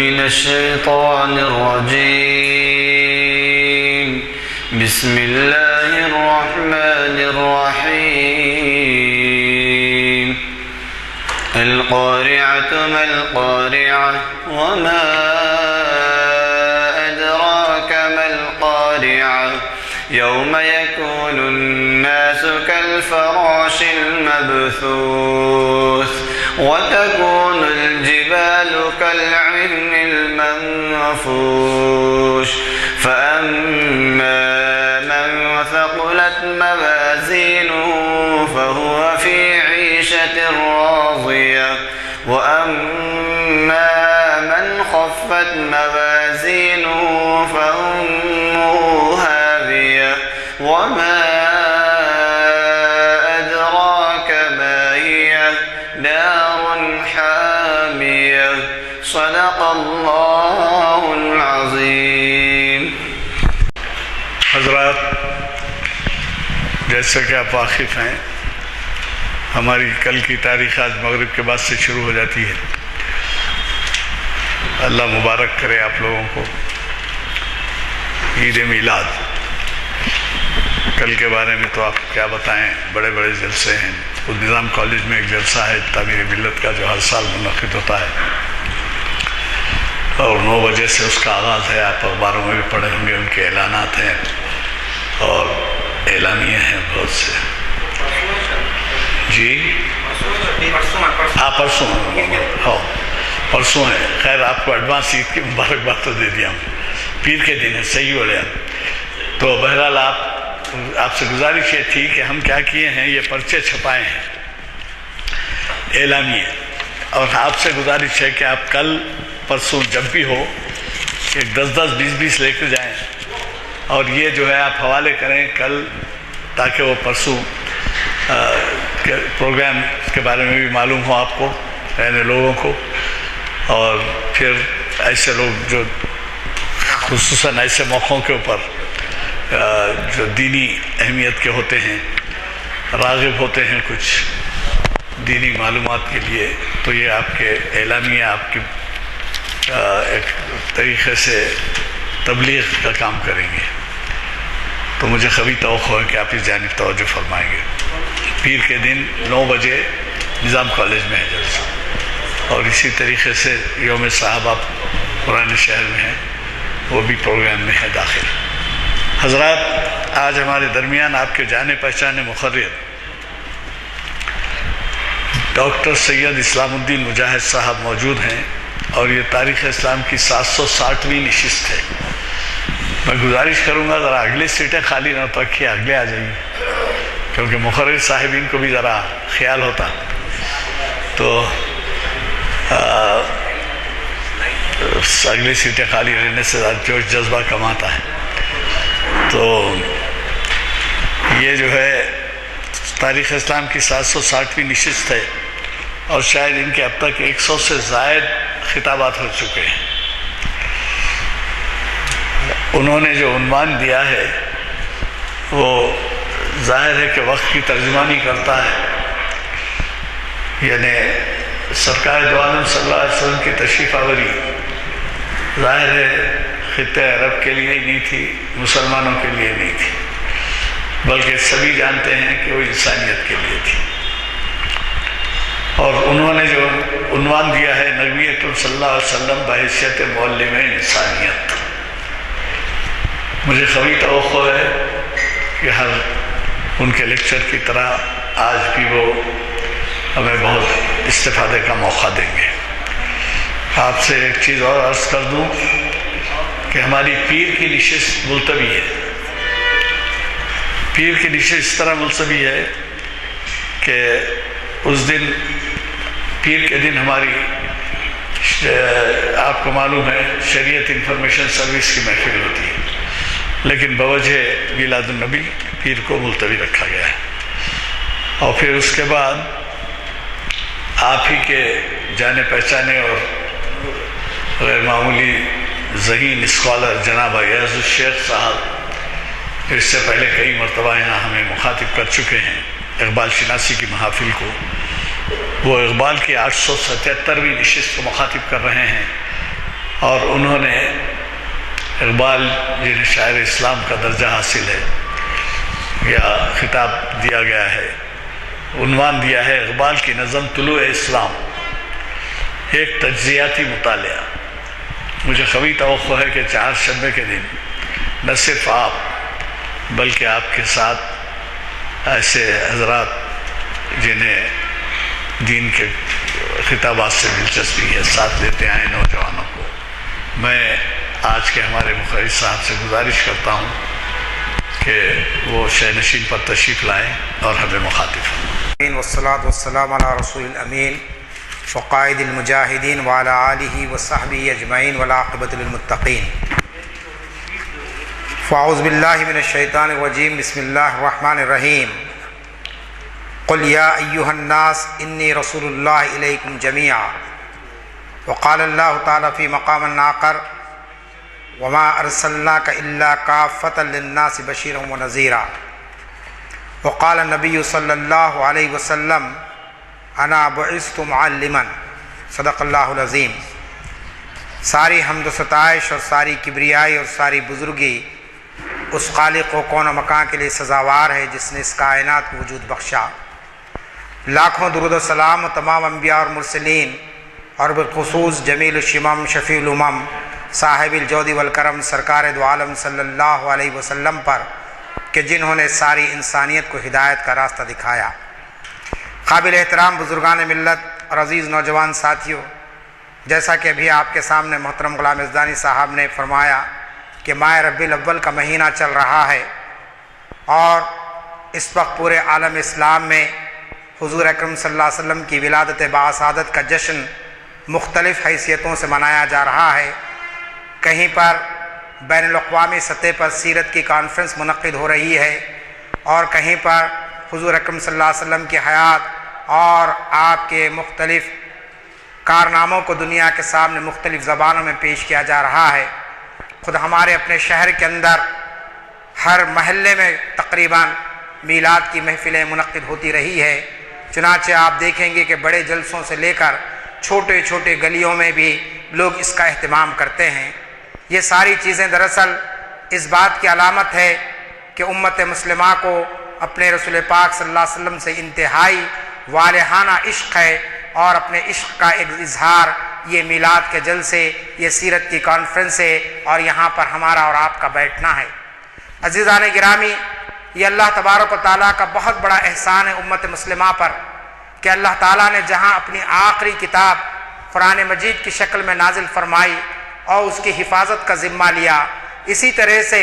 من الشيطان الرجيم. بسم الله الرحمن الرحيم. القارعة ما القارعة وما أدراك ما القارعة يوم يكون الناس كالفراش المبثوث وتكون الجبال كالعهن المنفوش فأما من ثقلت موازينه فهو في عيشة راضية وأما من خفت موازينه فأمه هاوية وما أدراك ما هي نار حامية. صدق اللہ العظیم. حضرات، جیسا کہ آپ واقف ہیں، ہماری کل کی تاریخ آج مغرب کے بعد سے شروع ہو جاتی ہے. اللہ مبارک کرے آپ لوگوں کو عید میلاد. کل کے بارے میں تو آپ کیا بتائیں، بڑے بڑے جلسے ہیں. خود نظام کالج میں ایک جلسہ ہے تعمیر ملت کا جو ہر سال منعقد ہوتا ہے اور 9 بجے سے اس کا آغاز ہے. آپ اخباروں میں بھی پڑھے ہوں گے، ان کے اعلانات ہیں اور اعلانیے ہیں بہت سے. جی پرسوں ہے. خیر، آپ کو ایڈوانس عید کی مبارکباد تو دے دیا ہوں. پیر کے دن ہے، صحیح ہو گیا. تو بہرحال آپ سے گزارش یہ تھی کہ ہم کیا کیے ہیں، یہ پرچے چھپائے ہیں اعلامیے، اور آپ سے گزارش ہے کہ آپ کل پرسوں جب بھی ہو ایک 10-10 20-20 لے کر جائیں اور یہ جو ہے آپ حوالے کریں کل، تاکہ وہ پرسوں پروگرام کے بارے میں بھی معلوم ہو آپ کو، یعنی لوگوں کو. اور پھر ایسے لوگ جو خصوصاً ایسے موقعوں کے اوپر جو دینی اہمیت کے ہوتے ہیں، راغب ہوتے ہیں کچھ دینی معلومات کے لیے، تو یہ آپ کے اعلامیہ آپ کی ایک طریقے سے تبلیغ کا کام کریں گے. تو مجھے قوی توقع ہے کہ آپ اس جانب توجہ فرمائیں گے. پیر کے دن 9 بجے نظام کالج میں ہے جلسہ، اور اسی طریقے سے یوم صحابہ پرانے شہر میں ہے، وہ بھی پروگرام میں ہے داخل. حضرات، آج ہمارے درمیان آپ کے جانے پہچانے مقرر ڈاکٹر سید اسلام الدین مجاہد صاحب موجود ہیں، اور یہ تاریخ اسلام کی 760ویں نشست ہے. میں گزارش کروں گا ذرا اگلی سیٹیں خالی نہ تو رکھیے، اگلے آ جائیے، کیونکہ مقرر صاحبین کو بھی ذرا خیال ہوتا تو اگلی سیٹیں خالی رہنے سے جوش جذبہ کم آتا ہے. تو یہ جو ہے تاریخ اسلام کی 760ویں نشست ہے، اور شاید ان کے اب تک 100 سے زائد خطابات ہو چکے ہیں. انہوں نے جو عنوان دیا ہے وہ ظاہر ہے کہ وقت کی ترجمانی کرتا ہے، یعنی سرکار دو عالم صلی اللہ علیہ وسلم کی تشریف آوری ظاہر ہے خطہ عرب کے لیے ہی نہیں تھی، مسلمانوں کے لیے نہیں تھی، بلکہ سبھی جانتے ہیں کہ وہ انسانیت کے لیے تھی. اور انہوں نے جو عنوان دیا ہے نبی اکرم صلی اللہ علیہ وسلم بحیثیت معلم انسانیت. مجھے قوی توقع ہے کہ ہر ان کے لیکچر کی طرح آج بھی وہ ہمیں بہت استفادے کا موقع دیں گے. آپ سے ایک چیز اور عرض کر دوں کہ ہماری پیر کی نشست ملتوی ہے. پیر کی نشست اس طرح ملتوی ہے کہ اس دن پیر کے دن ہماری آپ کو معلوم ہے شریعت انفارمیشن سروس کی محفل ہوتی ہے، لیکن بوجہ میلاد النبی پیر کو ملتوی رکھا گیا ہے. اور پھر اس کے بعد آپ ہی کے جانے پہچانے اور غیر معمولی ذہین اسکالر جناب ایاز الشیخ صاحب اس سے پہلے کئی مرتبہ یہاں ہمیں مخاطب کر چکے ہیں اقبال شناسی کی محافل کو. وہ اقبال کی 877ویں نشست کو مخاطب کر رہے ہیں، اور انہوں نے اقبال جنہیں شاعر اسلام کا درجہ حاصل ہے یا خطاب دیا گیا ہے، عنوان دیا ہے اقبال کی نظم طلوع اسلام، ایک تجزیاتی مطالعہ۔ مجھے قوی توقع ہے کہ چہارشنبے کے دن نہ صرف آپ بلکہ آپ کے ساتھ ایسے حضرات جنہیں دین کے خطابات سے دلچسپی ہے ساتھ لیتے آئے نوجوانوں کو، میں آج کے ہمارے مقرر صاحب سے گزارش کرتا ہوں کہ وہ شہ نشین پر تشریف لائیں اور ہمیں مخاطب ہوں۔ والصلاة والسلام علی رسول الامین وقائد المجاہدین وعلی آلہ وصحبہ اجمعین والعاقبۃ للمتقین۔ فاعوذ باللہ من الشیطان الرجیم، بسم اللہ الرحمن الرحیم۔ قل یا ایہا الناس انی رسول اللہ الیکم جمیعا، وقال اللہ تعالی فی مقام آخر وما ارسلناک الا کافۃ للناس بشیرا ونذیرا، وقال النبی صلی اللہ علیہ وسلم انا بعثت معلما، صدق اللہ العظیم۔ ساری حمد و ستائش اور ساری کبریائی اور ساری بزرگی اس خالق و کون و مکان کے لیے سزاوار ہے جس نے اس کائنات کو وجود بخشا۔ لاکھوں درود و سلام تمام انبیاء اور مرسلین اور بالخصوص جمیل الشمم شفیع الامم صاحب الجود والکرم سرکار دو عالم صلی اللہ علیہ وسلم پر کہ جنہوں نے ساری انسانیت کو ہدایت کا راستہ دکھایا۔ قابل احترام بزرگان ملت اور عزیز نوجوان ساتھیوں، جیسا کہ ابھی آپ کے سامنے محترم غلام یزدانی صاحب نے فرمایا کہ ماہ ربیع الاول کا مہینہ چل رہا ہے اور اس وقت پورے عالم اسلام میں حضور اکرم صلی اللہ علیہ وسلم کی ولادت باعثادت کا جشن مختلف حیثیتوں سے منایا جا رہا ہے۔ کہیں پر بین الاقوامی سطح پر سیرت کی کانفرنس منعقد ہو رہی ہے اور کہیں پر حضور اکرم صلی اللہ علیہ وسلم کی حیات اور آپ کے مختلف کارناموں کو دنیا کے سامنے مختلف زبانوں میں پیش کیا جا رہا ہے۔ خود ہمارے اپنے شہر کے اندر ہر محلے میں تقریباً میلاد کی محفلیں منعقد ہوتی رہی ہے۔ چنانچہ آپ دیکھیں گے کہ بڑے جلسوں سے لے کر چھوٹے چھوٹے گلیوں میں بھی لوگ اس کا اہتمام کرتے ہیں۔ یہ ساری چیزیں دراصل اس بات کی علامت ہے کہ امت مسلمہ کو اپنے رسول پاک صلی اللہ علیہ وسلم سے انتہائی والہانہ عشق ہے اور اپنے عشق کا ایک اظہار یہ میلاد کے جلسے، یہ سیرت کی کانفرنسیں اور یہاں پر ہمارا اور آپ کا بیٹھنا ہے۔ عزیزان گرامی، یہ اللہ تبارک و تعالیٰ کا بہت بڑا احسان ہے امت مسلمہ پر کہ اللہ تعالیٰ نے جہاں اپنی آخری کتاب قرآن مجید کی شکل میں نازل فرمائی اور اس کی حفاظت کا ذمہ لیا، اسی طرح سے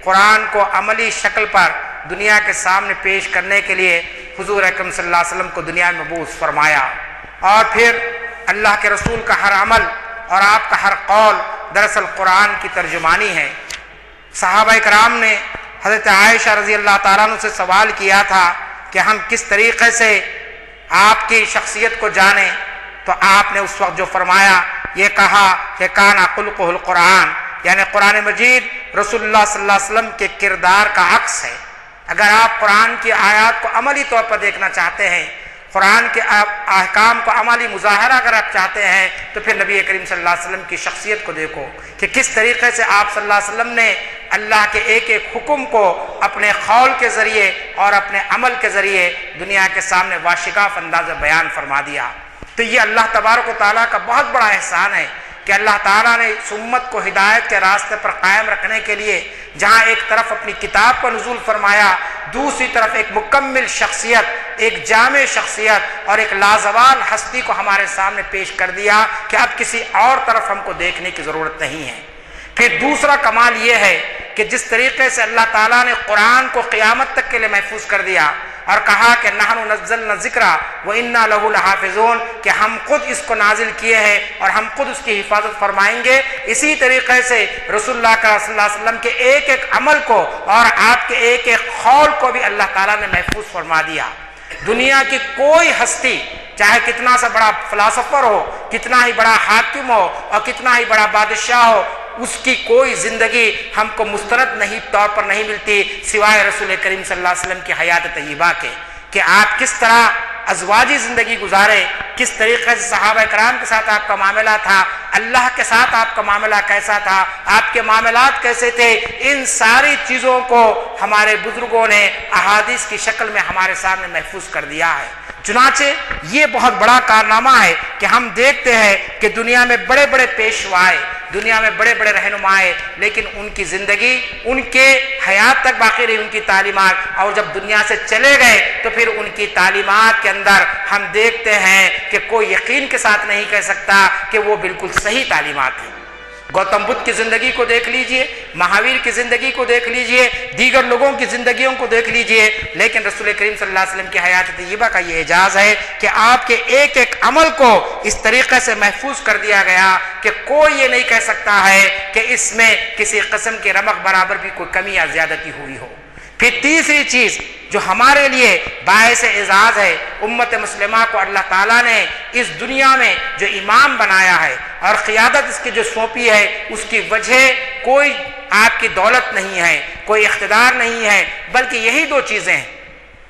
قرآن کو عملی شکل پر دنیا کے سامنے پیش کرنے کے لیے حضور اکرم صلی اللہ علیہ وسلم کو دنیا میں مبعوث فرمایا۔ اور پھر اللہ کے رسول کا ہر عمل اور آپ کا ہر قول دراصل قرآن کی ترجمانی ہے۔ صحابہ کرام نے حضرت عائشہ رضی اللہ تعالیٰ عنہ سے سوال کیا تھا کہ ہم کس طریقے سے آپ کی شخصیت کو جانیں، تو آپ نے اس وقت جو فرمایا یہ کہا کہ کانا خلقہ القرآن، یعنی قرآن مجید رسول اللہ صلی اللہ علیہ وسلم کے کردار کا عکس ہے۔ اگر آپ قرآن کی آیات کو عملی طور پر دیکھنا چاہتے ہیں، قرآن کے احکام کو عملی مظاہرہ اگر آپ چاہتے ہیں، تو پھر نبی کریم صلی اللہ علیہ وسلم کی شخصیت کو دیکھو کہ کس طریقے سے آپ صلی اللہ علیہ وسلم نے اللہ کے ایک ایک حکم کو اپنے قول کے ذریعے اور اپنے عمل کے ذریعے دنیا کے سامنے واشگاف انداز بیان فرما دیا۔ تو یہ اللہ تبارک و تعالیٰ کا بہت بڑا احسان ہے کہ اللہ تعالیٰ نے اس امت کو ہدایت کے راستے پر قائم رکھنے کے لیے جہاں ایک طرف اپنی کتاب پر نزول فرمایا، دوسری طرف ایک مکمل شخصیت، ایک جامع شخصیت اور ایک لازوال ہستی کو ہمارے سامنے پیش کر دیا کہ اب کسی اور طرف ہم کو دیکھنے کی ضرورت نہیں ہے۔ پھر دوسرا کمال یہ ہے کہ جس طریقے سے اللہ تعالیٰ نے قرآن کو قیامت تک کے لیے محفوظ کر دیا اور کہا کہ نحن نزلنا الذکر وإنا لہ لحافظون، کہ ہم خود اس کو نازل کیے ہیں اور ہم خود اس کی حفاظت فرمائیں گے، اسی طریقے سے رسول اللہ صلی اللہ علیہ وسلم کے ایک ایک عمل کو اور آپ کے ایک ایک قول کو بھی اللہ تعالیٰ نے محفوظ فرما دیا۔ دنیا کی کوئی ہستی چاہے کتنا سا بڑا فلاسفر ہو، کتنا ہی بڑا حاکم ہو اور کتنا ہی بڑا بادشاہ ہو، اس کی کوئی زندگی ہم کو مستند نہیں طور پر نہیں ملتی سوائے رسول کریم صلی اللہ علیہ وسلم کی حیات طیبہ کے، کہ آپ کس طرح ازواجی زندگی گزارے، کس طریقے سے صحابہ کرام کے ساتھ آپ کا معاملہ تھا، اللہ کے ساتھ آپ کا معاملہ کیسا تھا، آپ کے معاملات کیسے تھے، ان ساری چیزوں کو ہمارے بزرگوں نے احادیث کی شکل میں ہمارے سامنے محفوظ کر دیا ہے۔ چنانچہ یہ بہت بڑا کارنامہ ہے کہ ہم دیکھتے ہیں کہ دنیا میں بڑے بڑے پیشوائے، دنیا میں بڑے بڑے رہنمائے، لیکن ان کی زندگی ان کے حیات تک باقی رہی ان کی تعلیمات، اور جب دنیا سے چلے گئے تو پھر ان کی تعلیمات کے اندر ہم دیکھتے ہیں کہ کوئی یقین کے ساتھ نہیں کہہ سکتا کہ وہ بالکل صحیح تعلیمات ہیں۔ گوتم بدھ کی زندگی کو دیکھ لیجئے، مہاویر کی زندگی کو دیکھ لیجئے، دیگر لوگوں کی زندگیوں کو دیکھ لیجئے، لیکن رسول کریم صلی اللہ علیہ وسلم کی حیات طیبہ کا یہ اعجاز ہے کہ آپ کے ایک ایک عمل کو اس طریقے سے محفوظ کر دیا گیا کہ کوئی یہ نہیں کہہ سکتا ہے کہ اس میں کسی قسم کے رمق برابر بھی کوئی کمی یا زیادتی ہوئی ہو۔ پھر تیسری چیز جو ہمارے لیے باعث اعزاز ہے، امت مسلمہ کو اللہ تعالیٰ نے اس دنیا میں جو امام بنایا ہے اور قیادت اس کی جو سونپی ہے، اس کی وجہ کوئی آپ کی دولت نہیں ہے، کوئی اقتدار نہیں ہے، بلکہ یہی دو چیزیں ہیں،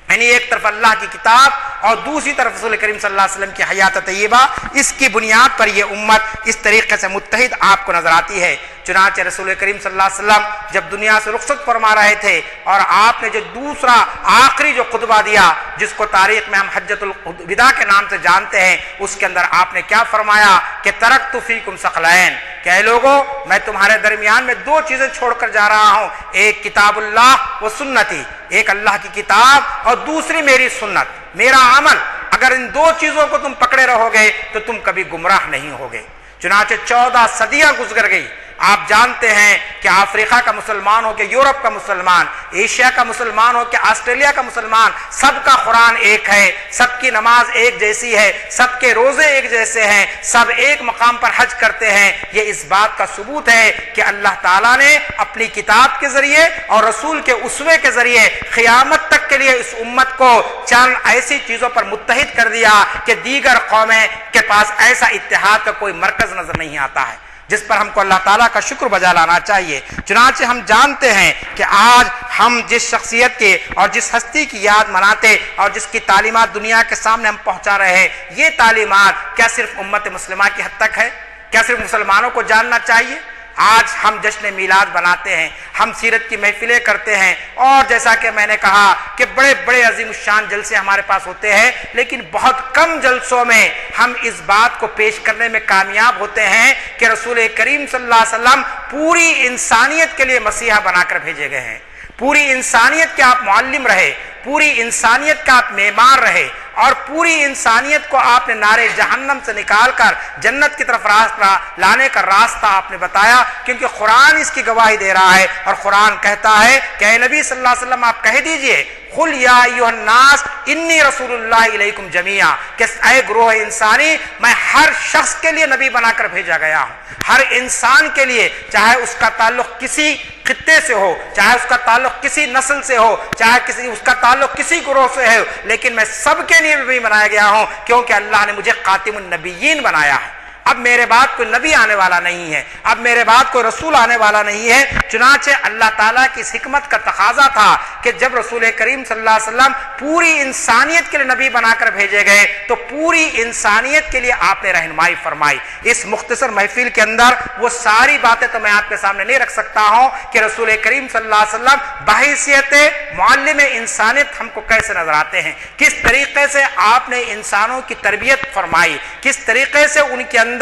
یعنی ایک طرف اللہ کی کتاب اور دوسری طرف رسول کریم صلی اللہ علیہ وسلم کی حیات طیبہ۔ اس کی بنیاد پر یہ امت اس طریقے سے متحد آپ کو نظر آتی ہے۔ چنانچہ رسول کریم صلی اللہ علیہ وسلم جب دنیا سے رخصت فرما رہے تھے اور آپ نے جو دوسرا آخری جو خطبہ دیا، جس کو تاریخ میں ہم حجۃ الوداع کے نام سے جانتے ہیں، اس کے اندر آپ نے کیا فرمایا کہ ترکت فیکم ثقلین، کہ اے لوگوں میں تمہارے درمیان میں دو چیزیں چھوڑ کر جا رہا ہوں، ایک کتاب اللہ و سنتی، ایک اللہ کی کتاب اور دوسری میری سنت، میرا عمل۔ اگر ان دو چیزوں کو تم پکڑے رہو گے تو تم کبھی گمراہ نہیں ہوگے۔ چنانچہ 14 صدیاں گزر گئی، آپ جانتے ہیں کہ افریقہ کا مسلمان ہو کہ یورپ کا مسلمان، ایشیا کا مسلمان ہو کہ آسٹریلیا کا مسلمان، سب کا قرآن ایک ہے، سب کی نماز ایک جیسی ہے، سب کے روزے ایک جیسے ہیں، سب ایک مقام پر حج کرتے ہیں۔ یہ اس بات کا ثبوت ہے کہ اللہ تعالیٰ نے اپنی کتاب کے ذریعے اور رسول کے اسوے کے ذریعے قیامت تک کے لیے اس امت کو چند ایسی چیزوں پر متحد کر دیا کہ دیگر قومیں کے پاس ایسا اتحاد کا کوئی مرکز نظر نہیں آتا ہے، جس پر ہم کو اللہ تعالیٰ کا شکر بجا لانا چاہیے۔ چنانچہ ہم جانتے ہیں کہ آج ہم جس شخصیت کے اور جس ہستی کی یاد مناتے اور جس کی تعلیمات دنیا کے سامنے ہم پہنچا رہے ہیں، یہ تعلیمات کیا صرف امت مسلمہ کی حد تک ہے؟ کیا صرف مسلمانوں کو جاننا چاہیے؟ آج ہم جشن میلاد بناتے ہیں، ہم سیرت کی محفلیں کرتے ہیں، اور جیسا کہ میں نے کہا کہ بڑے بڑے عظیم الشان جلسے ہمارے پاس ہوتے ہیں، لیکن بہت کم جلسوں میں ہم اس بات کو پیش کرنے میں کامیاب ہوتے ہیں کہ رسول کریم صلی اللہ علیہ وسلم پوری انسانیت کے لیے مسیحا بنا کر بھیجے گئے ہیں، پوری انسانیت کے آپ معلم رہے، پوری انسانیت کا آپ معمار رہے، اور پوری انسانیت کو آپ نے نارے جہنم سے نکال کر جنت کی طرف راستہ لانے کا راستہ آپ نے بتایا، کیونکہ قرآن اس کی گواہی دے رہا ہے، اور قرآن کہتا ہے کہ اے نبی صلی اللہ علیہ وسلم آپ کہہ دیجئے قل یا ایھا الناس انی رسول اللہ الیکم جمیعا، کہ اے گروہ انسانی میں ہر شخص کے لیے نبی بنا کر بھیجا گیا ہوں، ہر انسان کے لیے، چاہے اس کا تعلق کسی خطے سے ہو، چاہے اس کا تعلق کسی نسل سے ہو، چاہے اس کا تعلق کسی گروہ سے ہے، لیکن میں سب کے لیے نبی بنایا گیا ہوں، کیونکہ اللہ نے مجھے خاتم النبیین بنایا ہے۔ اب میرے بعد کوئی نبی آنے والا نہیں ہے، اب میرے بعد کوئی رسول آنے والا نہیں ہے۔ چنانچہ اللہ تعالیٰ کی اس حکمت کا تقاضا تھا کہ جب رسول کریم صلی اللہ علیہ وسلم پوری انسانیت کے لیے نبی بنا کر بھیجے گئے تو پوری انسانیت کے لیے آپ نے رہنمائی فرمائی۔ اس مختصر محفل کے اندر وہ ساری باتیں تو میں آپ کے سامنے نہیں رکھ سکتا ہوں کہ رسول کریم صلی اللہ علیہ وسلم بحیثیت معلم انسانیت ہم کو کیسے نظر آتے ہیں، کس طریقے سے آپ نے انسانوں کی تربیت فرمائی، کس طریقے سے ان کے اندر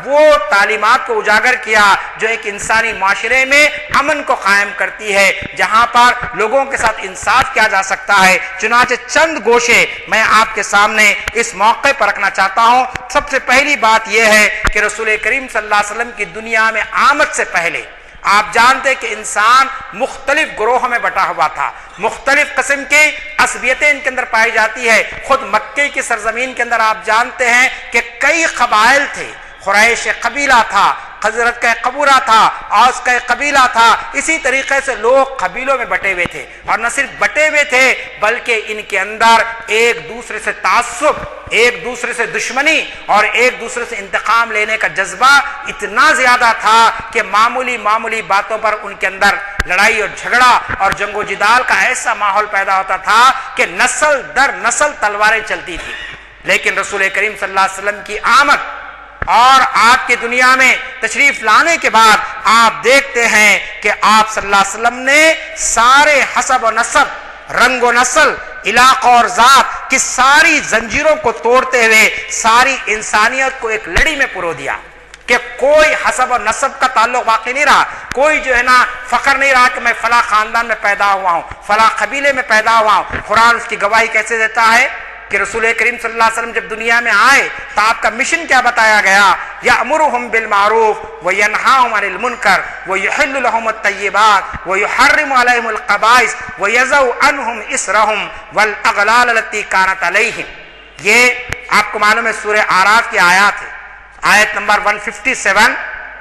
وہ تعلیمات کو اجاگر کیا جو ایک انسانی معاشرے میں امن کو قائم کرتی ہے، جہاں پر لوگوں کے ساتھ انصاف کیا جا سکتا ہے۔ چنانچہ چند گوشے میں آپ کے سامنے اس موقع پر رکھنا چاہتا ہوں۔ سب سے پہلی بات یہ ہے کہ رسول کریم صلی اللہ علیہ وسلم کی دنیا میں آمد سے پہلے آپ جانتے کہ انسان مختلف گروہوں میں بٹا ہوا تھا، مختلف قسم کی عصبیتیں ان کے اندر پائی جاتی ہے۔ خود مکے کی سرزمین کے اندر آپ جانتے ہیں کہ کئی قبائل تھے، قریش قبیلہ تھا، حضرت کا قبورہ تھا، اوس کا قبیلہ تھا، اسی طریقے سے لوگ قبیلوں میں بٹے ہوئے تھے، اور نہ صرف بٹے ہوئے تھے بلکہ ان کے اندر ایک دوسرے سے تعصب، ایک دوسرے سے دشمنی اور ایک دوسرے سے انتقام لینے کا جذبہ اتنا زیادہ تھا کہ معمولی باتوں پر ان کے اندر لڑائی اور جھگڑا اور جنگ و جدال کا ایسا ماحول پیدا ہوتا تھا کہ نسل در نسل تلواریں چلتی تھی۔ لیکن رسول کریم صلی اللہ علیہ وسلم کی آمد اور آپ کی دنیا میں تشریف لانے کے بعد آپ دیکھتے ہیں کہ آپ صلی اللہ علیہ وسلم نے سارے حسب و نسب، رنگ و نسل، علاقہ اور ذات کی ساری زنجیروں کو توڑتے ہوئے ساری انسانیت کو ایک لڑی میں پرو دیا کہ کوئی حسب و نسب کا تعلق باقی نہیں رہا، کوئی جو ہے نا فخر نہیں رہا کہ میں فلاں خاندان میں پیدا ہوا ہوں، فلاں قبیلے میں پیدا ہوا ہوں۔ قرآن اس کی گواہی کیسے دیتا ہے کہ رسول کریم صلی اللہ علیہ وسلم جب دنیا میں آئے تو آپ کا مشن کیا بتایا گیا؟ یأمرہم بالمعروف وینہاہم عن المنکر ویحل لہم الطیبات ویحرم علیہم الخبائث ویضع عنہم اسرہم والاغلال التی کانت علیہم۔ یہ آپ کو معلوم ہے سورہ اعراف کی آیات ہے، آیت نمبر 157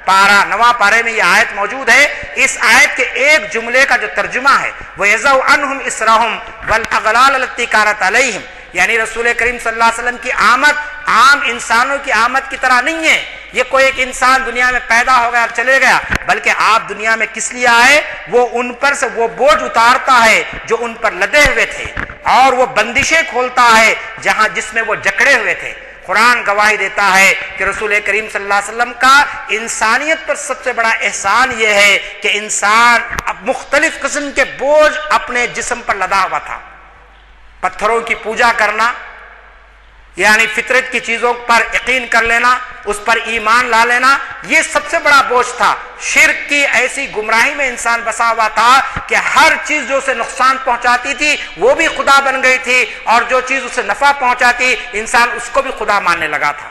پارہ نواں پارے میں یہ آیت موجود ہے۔ اس آیت کے ایک جملے کا جو ترجمہ ہے وَيَضَعُ عَنْهُمْ إِصْرَهُمْ وَالْأَغْلَالَ الَّتِي كَانَتْ عَلَيْهِمْ، یعنی رسول کریم صلی اللہ علیہ وسلم کی آمد عام انسانوں کی آمد کی طرح نہیں ہے، یہ کوئی ایک انسان دنیا میں پیدا ہو گیا اور چلے گیا، بلکہ آپ دنیا میں کس لیے آئے؟ وہ ان پر سے وہ بوجھ اتارتا ہے جو ان پر لدے ہوئے تھے، اور وہ بندشیں کھولتا ہے جہاں جس میں وہ جکڑے ہوئے تھے۔ قرآن گواہی دیتا ہے کہ رسول کریم صلی اللہ علیہ وسلم کا انسانیت پر سب سے بڑا احسان یہ ہے کہ انسان اب مختلف قسم کے بوجھ اپنے جسم پر لدا ہوا تھا۔ پتھروں کی پوجا کرنا، یعنی فطرت کی چیزوں پر یقین کر لینا، اس پر ایمان لا لینا، یہ سب سے بڑا بوجھ تھا۔ شرک کی ایسی گمراہی میں انسان بسا ہوا تھا کہ ہر چیز جو اسے نقصان پہنچاتی تھی وہ بھی خدا بن گئی تھی، اور جو چیز اسے نفع پہنچاتی انسان اس کو بھی خدا ماننے لگا تھا۔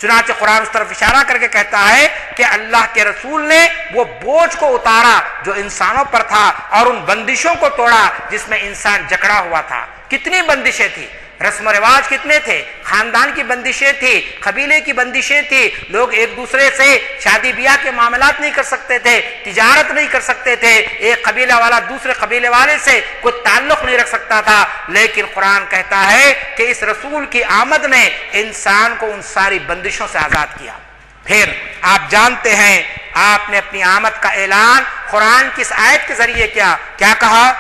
چنانچہ قرآن اس طرف اشارہ کر کے کہتا ہے کہ اللہ کے رسول نے وہ بوجھ کو اتارا جو انسانوں پر تھا، اور ان بندشوں کو توڑا جس میں انسان جکڑا ہوا تھا۔ کتنی بندشیں تھی، رسم و رواج کتنے تھے، خاندان کی بندشیں تھی، قبیلے کی بندشیں تھی، لوگ ایک دوسرے سے شادی بیاہ کے معاملات نہیں کر سکتے تھے، تجارت نہیں کر سکتے تھے، ایک قبیلہ والا دوسرے قبیلے والے سے کوئی تعلق نہیں رکھ سکتا تھا۔ لیکن قرآن کہتا ہے کہ اس رسول کی آمد نے انسان کو ان ساری بندشوں سے آزاد کیا۔ پھر آپ جانتے ہیں آپ نے اپنی آمد کا اعلان قرآن کی اس آیت کے ذریعے کیا کہا؟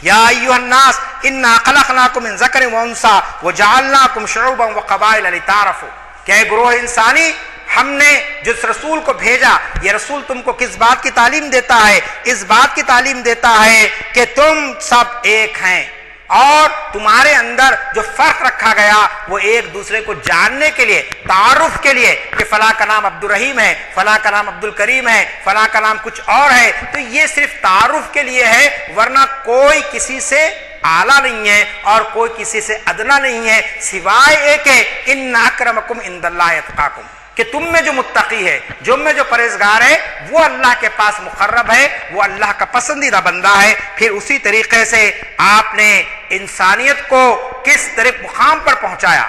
یا ایھا الناس انا خلقناکم من ذکر و انثی وجعلناکم شعوبا وقبائل لتعارفوا، کہ اے گروہ انسانی، ہم نے جس رسول کو بھیجا، یہ رسول تم کو کس بات کی تعلیم دیتا ہے؟ اس بات کی تعلیم دیتا ہے کہ تم سب ایک ہیں، اور تمہارے اندر جو فرق رکھا گیا وہ ایک دوسرے کو جاننے کے لیے، تعارف کے لیے، کہ فلاں کا نام عبد الرحیم ہے، فلاں کا نام عبد الکریم ہے، فلاں کا نام کچھ اور ہے، تو یہ صرف تعارف کے لیے ہے، ورنہ کوئی کسی سے اعلیٰ نہیں ہے اور کوئی کسی سے ادنا نہیں ہے، سوائے ایک ہے ان اکرمکم عند اللہ اتقاکم، کہ تم میں جو متقی ہے، جو میں جو پرہیزگار ہے، وہ اللہ کے پاس مقرب ہے، وہ اللہ کا پسندیدہ بندہ ہے۔ پھر اسی طریقے سے آپ نے انسانیت کو کس طرح مقام پر پہنچایا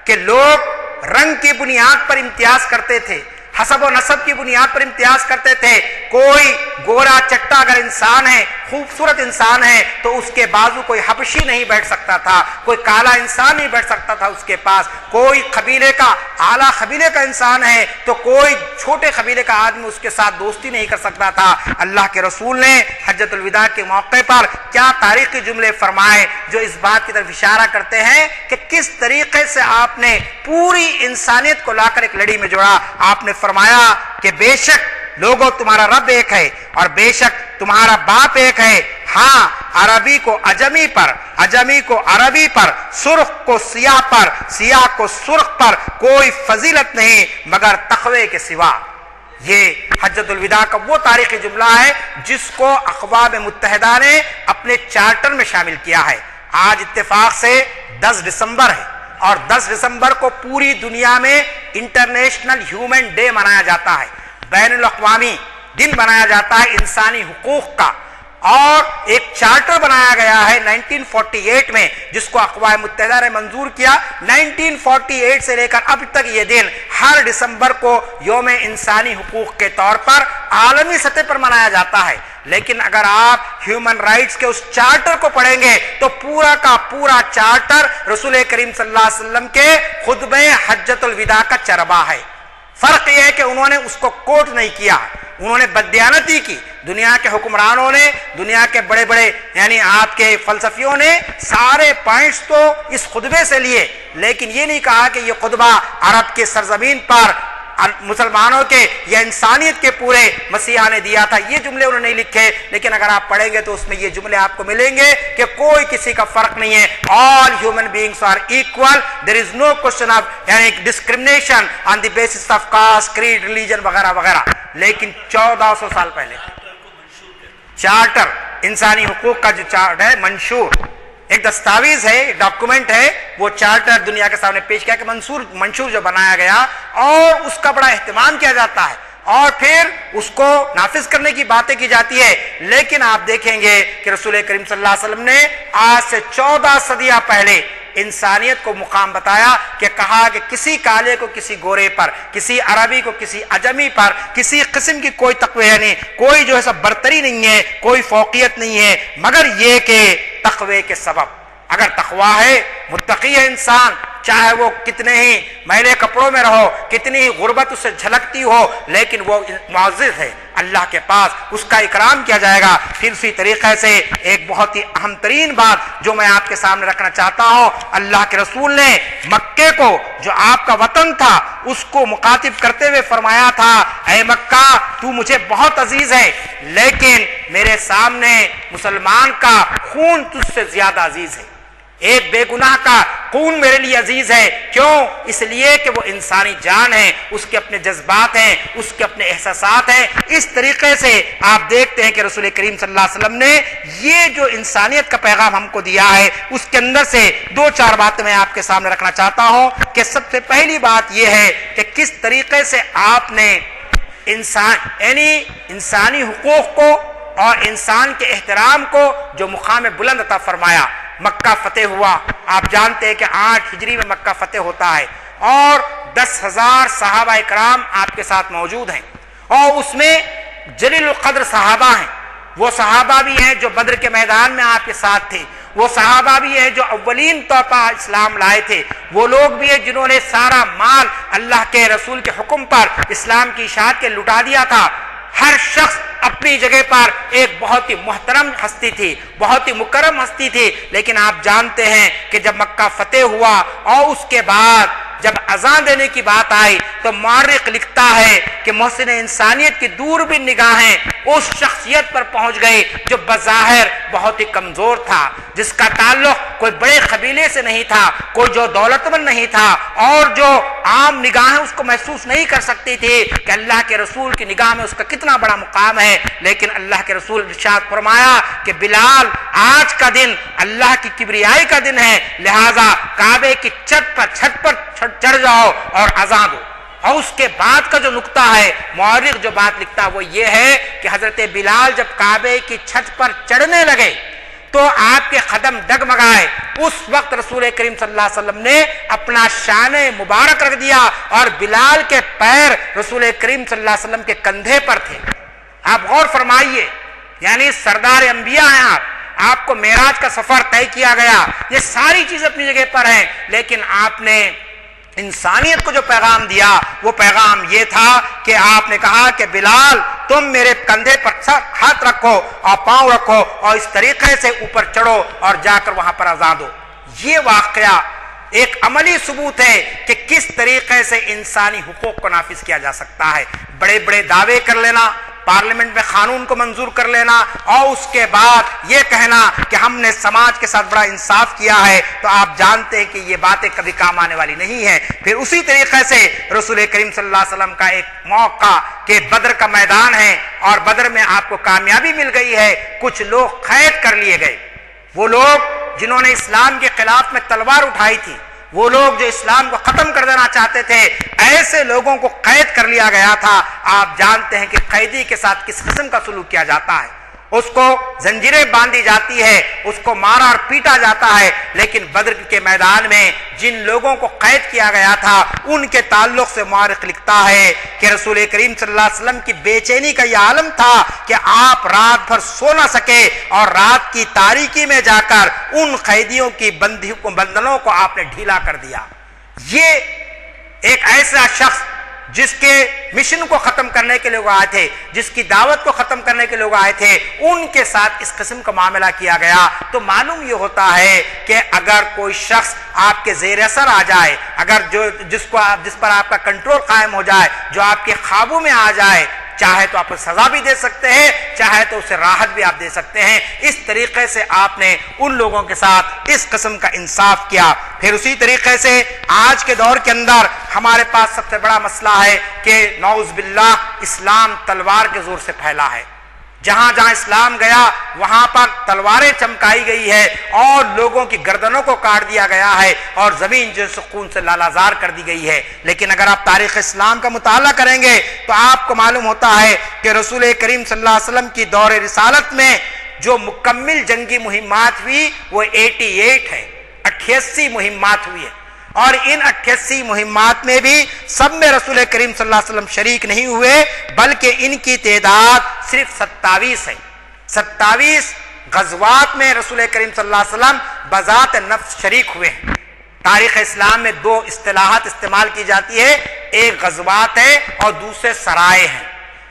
کہ لوگ رنگ کی بنیاد پر امتیاز کرتے تھے، حسب و نسب کی بنیاد پر امتیاز کرتے تھے۔ کوئی گورا چٹا اگر انسان ہے، خوبصورت انسان ہے، تو اس کے بازو کوئی حبشی نہیں بیٹھ سکتا تھا، کوئی کالا انسان نہیں بیٹھ سکتا تھا اس کے پاس۔ کوئی قبیلے کا اعلیٰ قبیلے کا انسان ہے تو کوئی چھوٹے قبیلے کا آدمی اس کے ساتھ دوستی نہیں کر سکتا تھا۔ اللہ کے رسول نے حجۃ الوداع کے موقع پر کیا تاریخی جملے فرمائے جو اس بات کی طرف اشارہ کرتے ہیں کہ کس طریقے سے آپ نے پوری انسانیت کو لا کر ایک لڑی میں جوڑا۔ آپ نے فرمایا کہ بے شک لوگوں تمہارا رب ایک ہے اور بے شک تمہارا باپ ایک ہے، ہاں عربی کو اجمی پر، اجمی کو عربی پر، سرخ کو سیاہ پر، سیاہ کو سرخ پر کوئی فضیلت نہیں مگر تقوی کے سوا۔ یہ حجۃ الوداع کا وہ تاریخی جملہ ہے جس کو اقوام متحدہ نے اپنے چارٹر میں شامل کیا ہے۔ آج اتفاق سے 10 دسمبر ہے، اور 10 دسمبر کو پوری دنیا میں انٹرنیشنل ہیومن ڈے منایا جاتا ہے، بین الاقوامی دن منایا جاتا ہے انسانی حقوق کا، اور ایک چارٹر بنایا گیا ہے 1948 میں جس کو اقوام متحدہ نے منظور کیا۔ 1948 سے لے کر اب تک یہ دن ہر دسمبر کو یوم انسانی حقوق کے طور پر عالمی سطح پر منایا جاتا ہے۔ لیکن اگر آپ ہیومن رائٹس کے اس چارٹر کو پڑھیں گے تو پورا کا پورا چارٹر رسول کریم صلی اللہ علیہ وسلم کے خطبہ حجۃ الوداع کا چربا ہے۔ فرق یہ ہے کہ انہوں نے اس کو کوٹ نہیں کیا، انہوں نے بددیانتی کی۔ دنیا کے حکمرانوں نے، دنیا کے بڑے بڑے یعنی آپ کے فلسفیوں نے سارے پوائنٹس تو اس خطبے سے لیے، لیکن یہ نہیں کہا کہ یہ خطبہ عرب کے سرزمین پر مسلمانوں کے یا انسانیت کے پورے مسیحا نے دیا تھا. یہ جملے انہوں نے نہیں لکھے, لیکن اگر آپ پڑھیں گے تو اس میں یہ جملے آپ کو ملیں گے کہ کوئی کسی کا فرق نہیں ہے. all human beings are equal, there is no question of یعنی discrimination on the basis of caste, creed, religion وغیرہ وغیرہ. لیکن 1400 سال پہلے چارٹر انسانی حقوق کا جو چارٹ ہے, منشور ایک دستاویز ہے, ایک ڈاکومنٹ ہے, وہ چارٹر دنیا کے سامنے پیش کیا کہ منشور جو بنایا گیا اور اس کا بڑا اہتمام کیا جاتا ہے اور پھر اس کو نافذ کرنے کی باتیں کی جاتی ہے. لیکن آپ دیکھیں گے کہ رسول کریم صلی اللہ علیہ وسلم نے آج سے 14 صدیاں پہلے انسانیت کو مقام بتایا کہ کہا کہ کسی کالے کو کسی گورے پر, کسی عربی کو کسی عجمی پر کسی قسم کی کوئی تقوی نہیں, کوئی جو ہے سب برتری نہیں ہے, کوئی فوقیت نہیں ہے, مگر یہ کہ تقوی کے سبب. اگر تقوی ہے, متقی ہے انسان, چاہے وہ کتنے ہی میلے کپڑوں میں رہو, کتنی ہی غربت اس سے جھلکتی ہو, لیکن وہ معزز ہے اللہ کے پاس, اس کا اکرام کیا جائے گا. پھر اسی طریقے سے ایک بہت ہی اہم ترین بات جو میں آپ کے سامنے رکھنا چاہتا ہوں, اللہ کے رسول نے مکے کو جو آپ کا وطن تھا اس کو مخاطب کرتے ہوئے فرمایا تھا, اے مکہ تو مجھے بہت عزیز ہے, لیکن میرے سامنے مسلمان کا خون تجھ سے زیادہ عزیز ہے. ایک بے گناہ کا خون میرے لیے عزیز ہے. کیوں؟ اس لیے کہ وہ انسانی جان ہے, اس کے اپنے جذبات ہیں, اس کے اپنے احساسات ہیں. اس طریقے سے آپ دیکھتے ہیں کہ رسول کریم صلی اللہ علیہ وسلم نے یہ جو انسانیت کا پیغام ہم کو دیا ہے اس کے اندر سے 2-4 باتیں میں آپ کے سامنے رکھنا چاہتا ہوں. کہ سب سے پہلی بات یہ ہے کہ کس طریقے سے آپ نے یعنی انسانی حقوق کو اور انسان کے احترام کو جو مقام بلند عطا فرمایا. مکہ فتح ہوا, آپ جانتے ہیں کہ 8 ہجری میں مکہ فتح ہوتا ہے اور 10,000 صحابہ اکرام آپ کے ساتھ موجود ہیں, اور اس میں جلیل القدر صحابہ ہیں. وہ صحابہ بھی ہیں جو بدر کے میدان میں آپ کے ساتھ تھے, وہ صحابہ بھی ہیں جو اولین طور پر اسلام لائے تھے, وہ لوگ بھی ہیں جنہوں نے سارا مال اللہ کے رسول کے حکم پر اسلام کی اشاعت کے لٹا دیا تھا. ہر شخص اپنی جگہ پر ایک بہت ہی محترم ہستی تھی, بہت ہی مکرم ہستی تھی. لیکن آپ جانتے ہیں کہ جب مکہ فتح ہوا اور اس کے بعد جب اذان دینے کی بات آئی تو مورخ لکھتا ہے کہ محسن انسانیت کی دور بھی نگاہیں اس شخصیت پر پہنچ گئی جو بظاہر بہت ہی کمزور تھا, جس کا تعلق کوئی بڑے قبیلے سے نہیں تھا, کوئی جو دولت مند نہیں تھا, اور جو عام نگاہیں اس کو محسوس نہیں کر سکتی تھی کہ اللہ کے رسول کی نگاہ میں اس کا کتنا بڑا مقام ہے. لیکن اللہ کے رسول ارشاد فرمایا کہ بلال, آج کا دن اللہ کی کبریائی کا دن ہے, لہذا کعبے کی چھت پر چڑھ جاؤ اور اذان دو. اور اس کے بعد کا جو نقطہ ہے مورخ جو بات لکھتا ہے وہ یہ ہے کہ حضرت بلال جب کعبے کی چھت پر چڑھنے لگے تو آپ کے قدم ڈگمگائے. اس وقت رسول کریم صلی اللہ علیہ وسلم نے اپنا شان مبارک رکھ دیا اور بلال کے پیر رسول کریم صلی اللہ علیہ وسلم کے کندھے پر تھے. آپ غور فرمائیے, یعنی سردار انبیاء ہیں آپ کو معراج کا سفر طے کیا گیا, یہ ساری چیزیں اپنی جگہ پر ہیں, لیکن آپ نے انسانیت کو جو پیغام دیا وہ پیغام یہ تھا کہ آپ نے کہا کہ بلال تم میرے کندھے پر ہاتھ رکھو اور پاؤں رکھو اور اس طریقے سے اوپر چڑھو اور جا کر وہاں پر اذان دو. یہ واقعہ ایک عملی ثبوت ہے کہ کس طریقے سے انسانی حقوق کو نافذ کیا جا سکتا ہے. بڑے بڑے دعوے کر لینا, پارلیمنٹ میں قانون کو منظور کر لینا اور اس کے بعد یہ کہنا کہ ہم نے سماج کے ساتھ بڑا انصاف کیا ہے, تو آپ جانتے ہیں کہ یہ باتیں کبھی کام آنے والی نہیں ہیں. پھر اسی طریقے سے رسول کریم صلی اللہ علیہ وسلم کا ایک موقع کہ بدر کا میدان ہے اور بدر میں آپ کو کامیابی مل گئی ہے, کچھ لوگ قید کر لیے گئے. وہ لوگ جنہوں نے اسلام کے خلاف میں تلوار اٹھائی تھی, وہ لوگ جو اسلام کو ختم کر دینا چاہتے تھے, ایسے لوگوں کو قید کر لیا گیا تھا. آپ جانتے ہیں کہ قیدی کے ساتھ کس قسم کا سلوک کیا جاتا ہے, اس کو زنجیریں باندھی جاتی ہے, اس کو مارا اور پیٹا جاتا ہے. لیکن بدر کے میدان میں جن لوگوں کو قید کیا گیا تھا ان کے تعلق سے مورخ لکھتا ہے کہ رسول کریم صلی اللہ علیہ وسلم کی بے چینی کا یہ عالم تھا کہ آپ رات بھر سو نہ سکے اور رات کی تاریکی میں جا کر ان قیدیوں کی بندنوں کو آپ نے ڈھیلا کر دیا. یہ ایک ایسا شخص جس کے مشن کو ختم کرنے کے لوگ آئے تھے، جس کی دعوت کو ختم کرنے کے لوگ آئے تھے، ان کے ساتھ اس قسم کا معاملہ کیا گیا، تو معلوم یہ ہوتا ہے کہ اگر کوئی شخص آپ کے زیر اثر آ جائے، اگر جس پر آپ کا کنٹرول قائم ہو جائے، جو آپ کے قابو میں آ جائے، چاہے تو آپ سزا بھی دے سکتے ہیں، چاہے تو اسے راحت بھی آپ دے سکتے ہیں۔ اس طریقے سے آپ نے ان لوگوں کے ساتھ اس قسم کا انصاف کیا۔ پھر اسی طریقے سے آج کے دور کے اندر ہمارے پاس سب سے بڑا مسئلہ ہے کہ نعوذ باللہ اسلام تلوار کے زور سے پھیلا ہے۔ جہاں جہاں اسلام گیا وہاں پر تلواریں چمکائی گئی ہے اور لوگوں کی گردنوں کو کاٹ دیا گیا ہے اور زمین جو سکون سے لالازار کر دی گئی ہے۔ لیکن اگر آپ تاریخ اسلام کا مطالعہ کریں گے تو آپ کو معلوم ہوتا ہے کہ رسول کریم صلی اللہ علیہ وسلم کی دور رسالت میں جو مکمل جنگی مہمات ہوئی وہ 88 ہے، 88 مہمات ہوئی ہے، اور ان 88 مہمات میں بھی سب میں رسول کریم صلی اللہ علیہ وسلم شریک نہیں ہوئے، بلکہ ان کی تعداد صرف 27 ہے۔ 27 غزوات میں رسول کریم صلی اللہ علیہ وسلم بذات نفس شریک ہوئے ہیں۔ تاریخ اسلام میں دو اصطلاحات استعمال کی جاتی ہے، ایک غزوات ہے اور دوسرے سرائے ہیں۔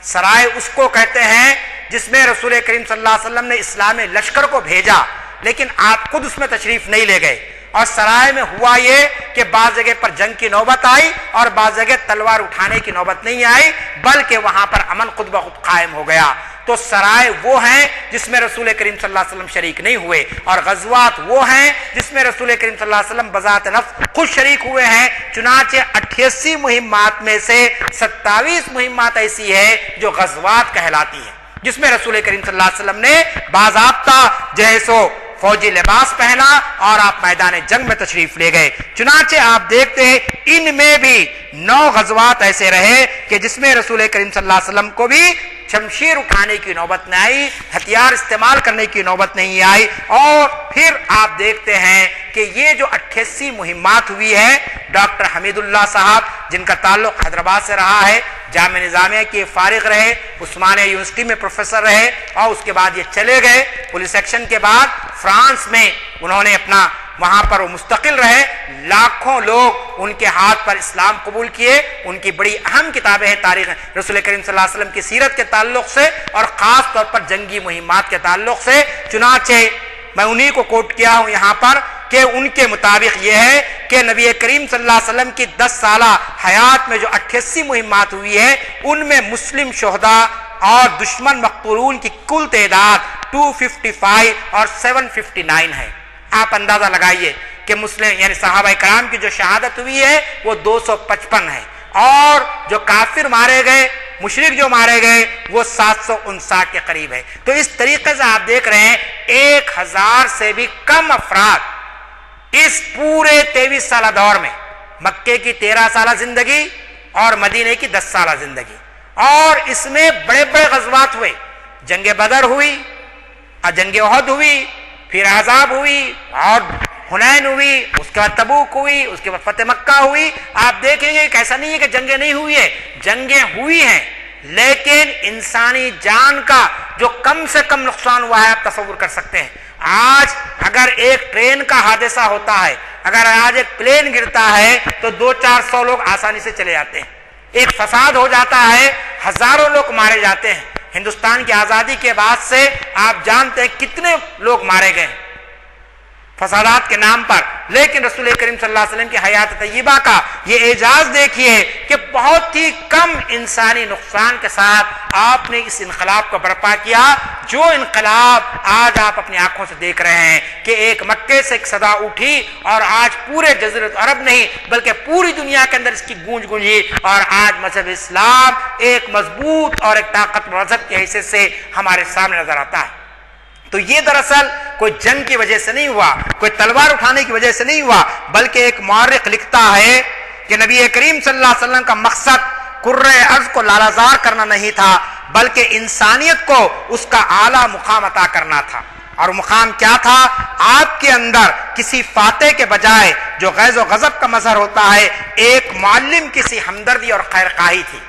سرائے اس کو کہتے ہیں جس میں رسول کریم صلی اللہ علیہ وسلم نے اسلامی لشکر کو بھیجا لیکن آپ خود اس میں تشریف نہیں لے گئے، اور سرائے میں ہوا یہ کہ بعض جگہ پر جنگ کی نوبت آئی اور بعض جگہ تلوار اٹھانے کی نوبت نہیں آئی، بلکہ وہاں پر امن خود بخود قائم ہو گیا۔ تو سرائے وہ ہیں جس میں رسول کریم صلی اللہ علیہ وسلم شریک نہیں ہوئے، اور غزوات وہ ہیں جس میں رسول کریم صلی اللہ علیہ وسلم بذات نفس خود شریک ہوئے ہیں۔ چنانچہ 88 مہمات میں سے 27 مہمات ایسی ہے جو غزوات کہلاتی ہیں، جس میں رسول کریم صلی اللہ علیہ وسلم نے باضابطہ جہیز و فوجی لباس پہنا اور آپ میدان جنگ میں تشریف لے گئے۔ چنانچہ آپ دیکھتے ہیں ان میں بھی 9 غزوات ایسے رہے کہ جس میں رسول کریم صلی اللہ علیہ وسلم کو بھی شمشیر اٹھانے کی نوبت نہ آئی، ہتھیار استعمال کرنے کی نوبت نہیں آئی۔ اور پھر آپ دیکھتے ہیں کہ یہ جو 88 مہمات ہوئی ہے، ڈاکٹر حمید اللہ صاحب جن کا تعلق حیدرآباد سے رہا ہے، جامعہ نظامیہ کی فارغ رہے، عثمانیہ یونیورسٹی میں پروفیسر رہے، اور اس کے بعد یہ چلے گئے پولیس ایکشن کے بعد فرانس میں، انہوں نے اپنا وہاں پر وہ مستقل رہے، لاکھوں لوگ ان کے ہاتھ پر اسلام قبول کیے۔ ان کی بڑی اہم کتابیں ہیں تاریخ رسول کریم صلی اللہ علیہ وسلم کی سیرت کے تعلق سے اور خاص طور پر جنگی مہمات کے تعلق سے۔ چنانچہ میں انہی کو کوٹ کیا ہوں یہاں پر کہ ان کے مطابق یہ ہے کہ نبی کریم صلی اللہ علیہ وسلم کی 10 سالہ حیات میں جو 88 مہمات ہوئی ہے، ان میں مسلم شہداء اور دشمن مقتولون کی کل تعداد 255 اور 759 ہے۔ آپ اندازہ لگائیے کہ مسلم یعنی صحابہ کرام کی جو شہادت ہوئی ہے وہ 255 ہے، اور جو کافر مارے گئے، مشرک جو مارے گئے، وہ 759 کے قریب ہے۔ تو اس طریقے سے آپ دیکھ رہے ہیں 1000 سے بھی کم افراد اس پورے 23 سالہ دور میں، مکے کی 13 سالہ زندگی اور مدینے کی 10 سالہ زندگی، اور اس میں بڑے بڑے غزوات ہوئے، جنگ بدر ہوئی، جنگ احد ہوئی، پھر احزاب ہوئی، اور حنین ہوئی، اس کے بعد تبوک ہوئی، اس کے بعد فتح مکہ ہوئی۔ آپ دیکھیں گے کہ ایسا نہیں ہے کہ جنگیں نہیں ہوئی ہیں، جنگیں ہوئی ہیں، لیکن انسانی جان کا جو کم سے کم نقصان ہوا ہے آپ تصور کر سکتے ہیں۔ آج اگر ایک ٹرین کا حادثہ ہوتا ہے، اگر آج ایک پلین گرتا ہے تو 200-400 لوگ آسانی سے چلے جاتے ہیں۔ ایک فساد ہو جاتا ہے، ہزاروں لوگ مارے جاتے ہیں۔ ہندوستان کی آزادی کے بعد سے آپ جانتے ہیں کتنے لوگ مارے گئے فسادات کے نام پر، لیکن رسول کریم صلی اللہ علیہ وسلم کی حیات طیبہ کا یہ اعجاز دیکھیے کہ بہت ہی کم انسانی نقصان کے ساتھ آپ نے اس انقلاب کو برپا کیا، جو انقلاب آج آپ اپنی آنکھوں سے دیکھ رہے ہیں کہ ایک مکے سے ایک صدا اٹھی اور آج پورے جزیرۃ عرب نہیں بلکہ پوری دنیا کے اندر اس کی گونج گونجی، اور آج مذہب اسلام ایک مضبوط اور ایک طاقتور مذہب کی حیثیت سے ہمارے سامنے نظر آتا ہے۔ تو یہ دراصل کوئی جنگ کی وجہ سے نہیں ہوا، کوئی تلوار اٹھانے کی وجہ سے نہیں ہوا، بلکہ ایک مورخ لکھتا ہے کہ نبی کریم صلی اللہ علیہ وسلم کا مقصد کرۂ ارض کو لالازار کرنا نہیں تھا، بلکہ انسانیت کو اس کا اعلیٰ مقام عطا کرنا تھا۔ اور مقام کیا تھا؟ آپ کے اندر کسی فاتح کے بجائے جو غیظ و غضب کا مظہر ہوتا ہے، ایک معلم کسی ہمدردی اور خیرخواہی تھی۔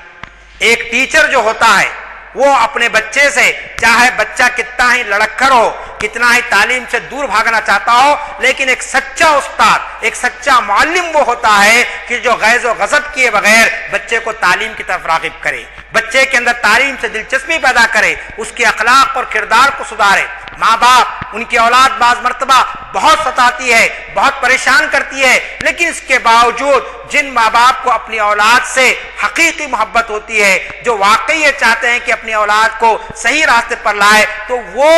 ایک ٹیچر جو ہوتا ہے وہ اپنے بچے سے، چاہے بچہ کتنا ہی لڑکھڑ ہو، کتنا ہی تعلیم سے دور بھاگنا چاہتا ہو، لیکن ایک سچا استاد، ایک سچا معلم وہ ہوتا ہے کہ جو غیظ و غضب کیے بغیر بچے کو تعلیم کی طرف راغب کرے، بچے کے اندر تعلیم سے دلچسپی پیدا کرے، اس کے اخلاق اور کردار کو سدھارے۔ ماں باپ ان کی اولاد بعض مرتبہ بہت ستاتی ہے، بہت پریشان کرتی ہے، لیکن اس کے باوجود جن ماں باپ کو اپنی اولاد سے حقیقی محبت ہوتی ہے، جو واقعی یہ چاہتے ہیں کہ اپنی اولاد کو صحیح راستے پر لائے، تو وہ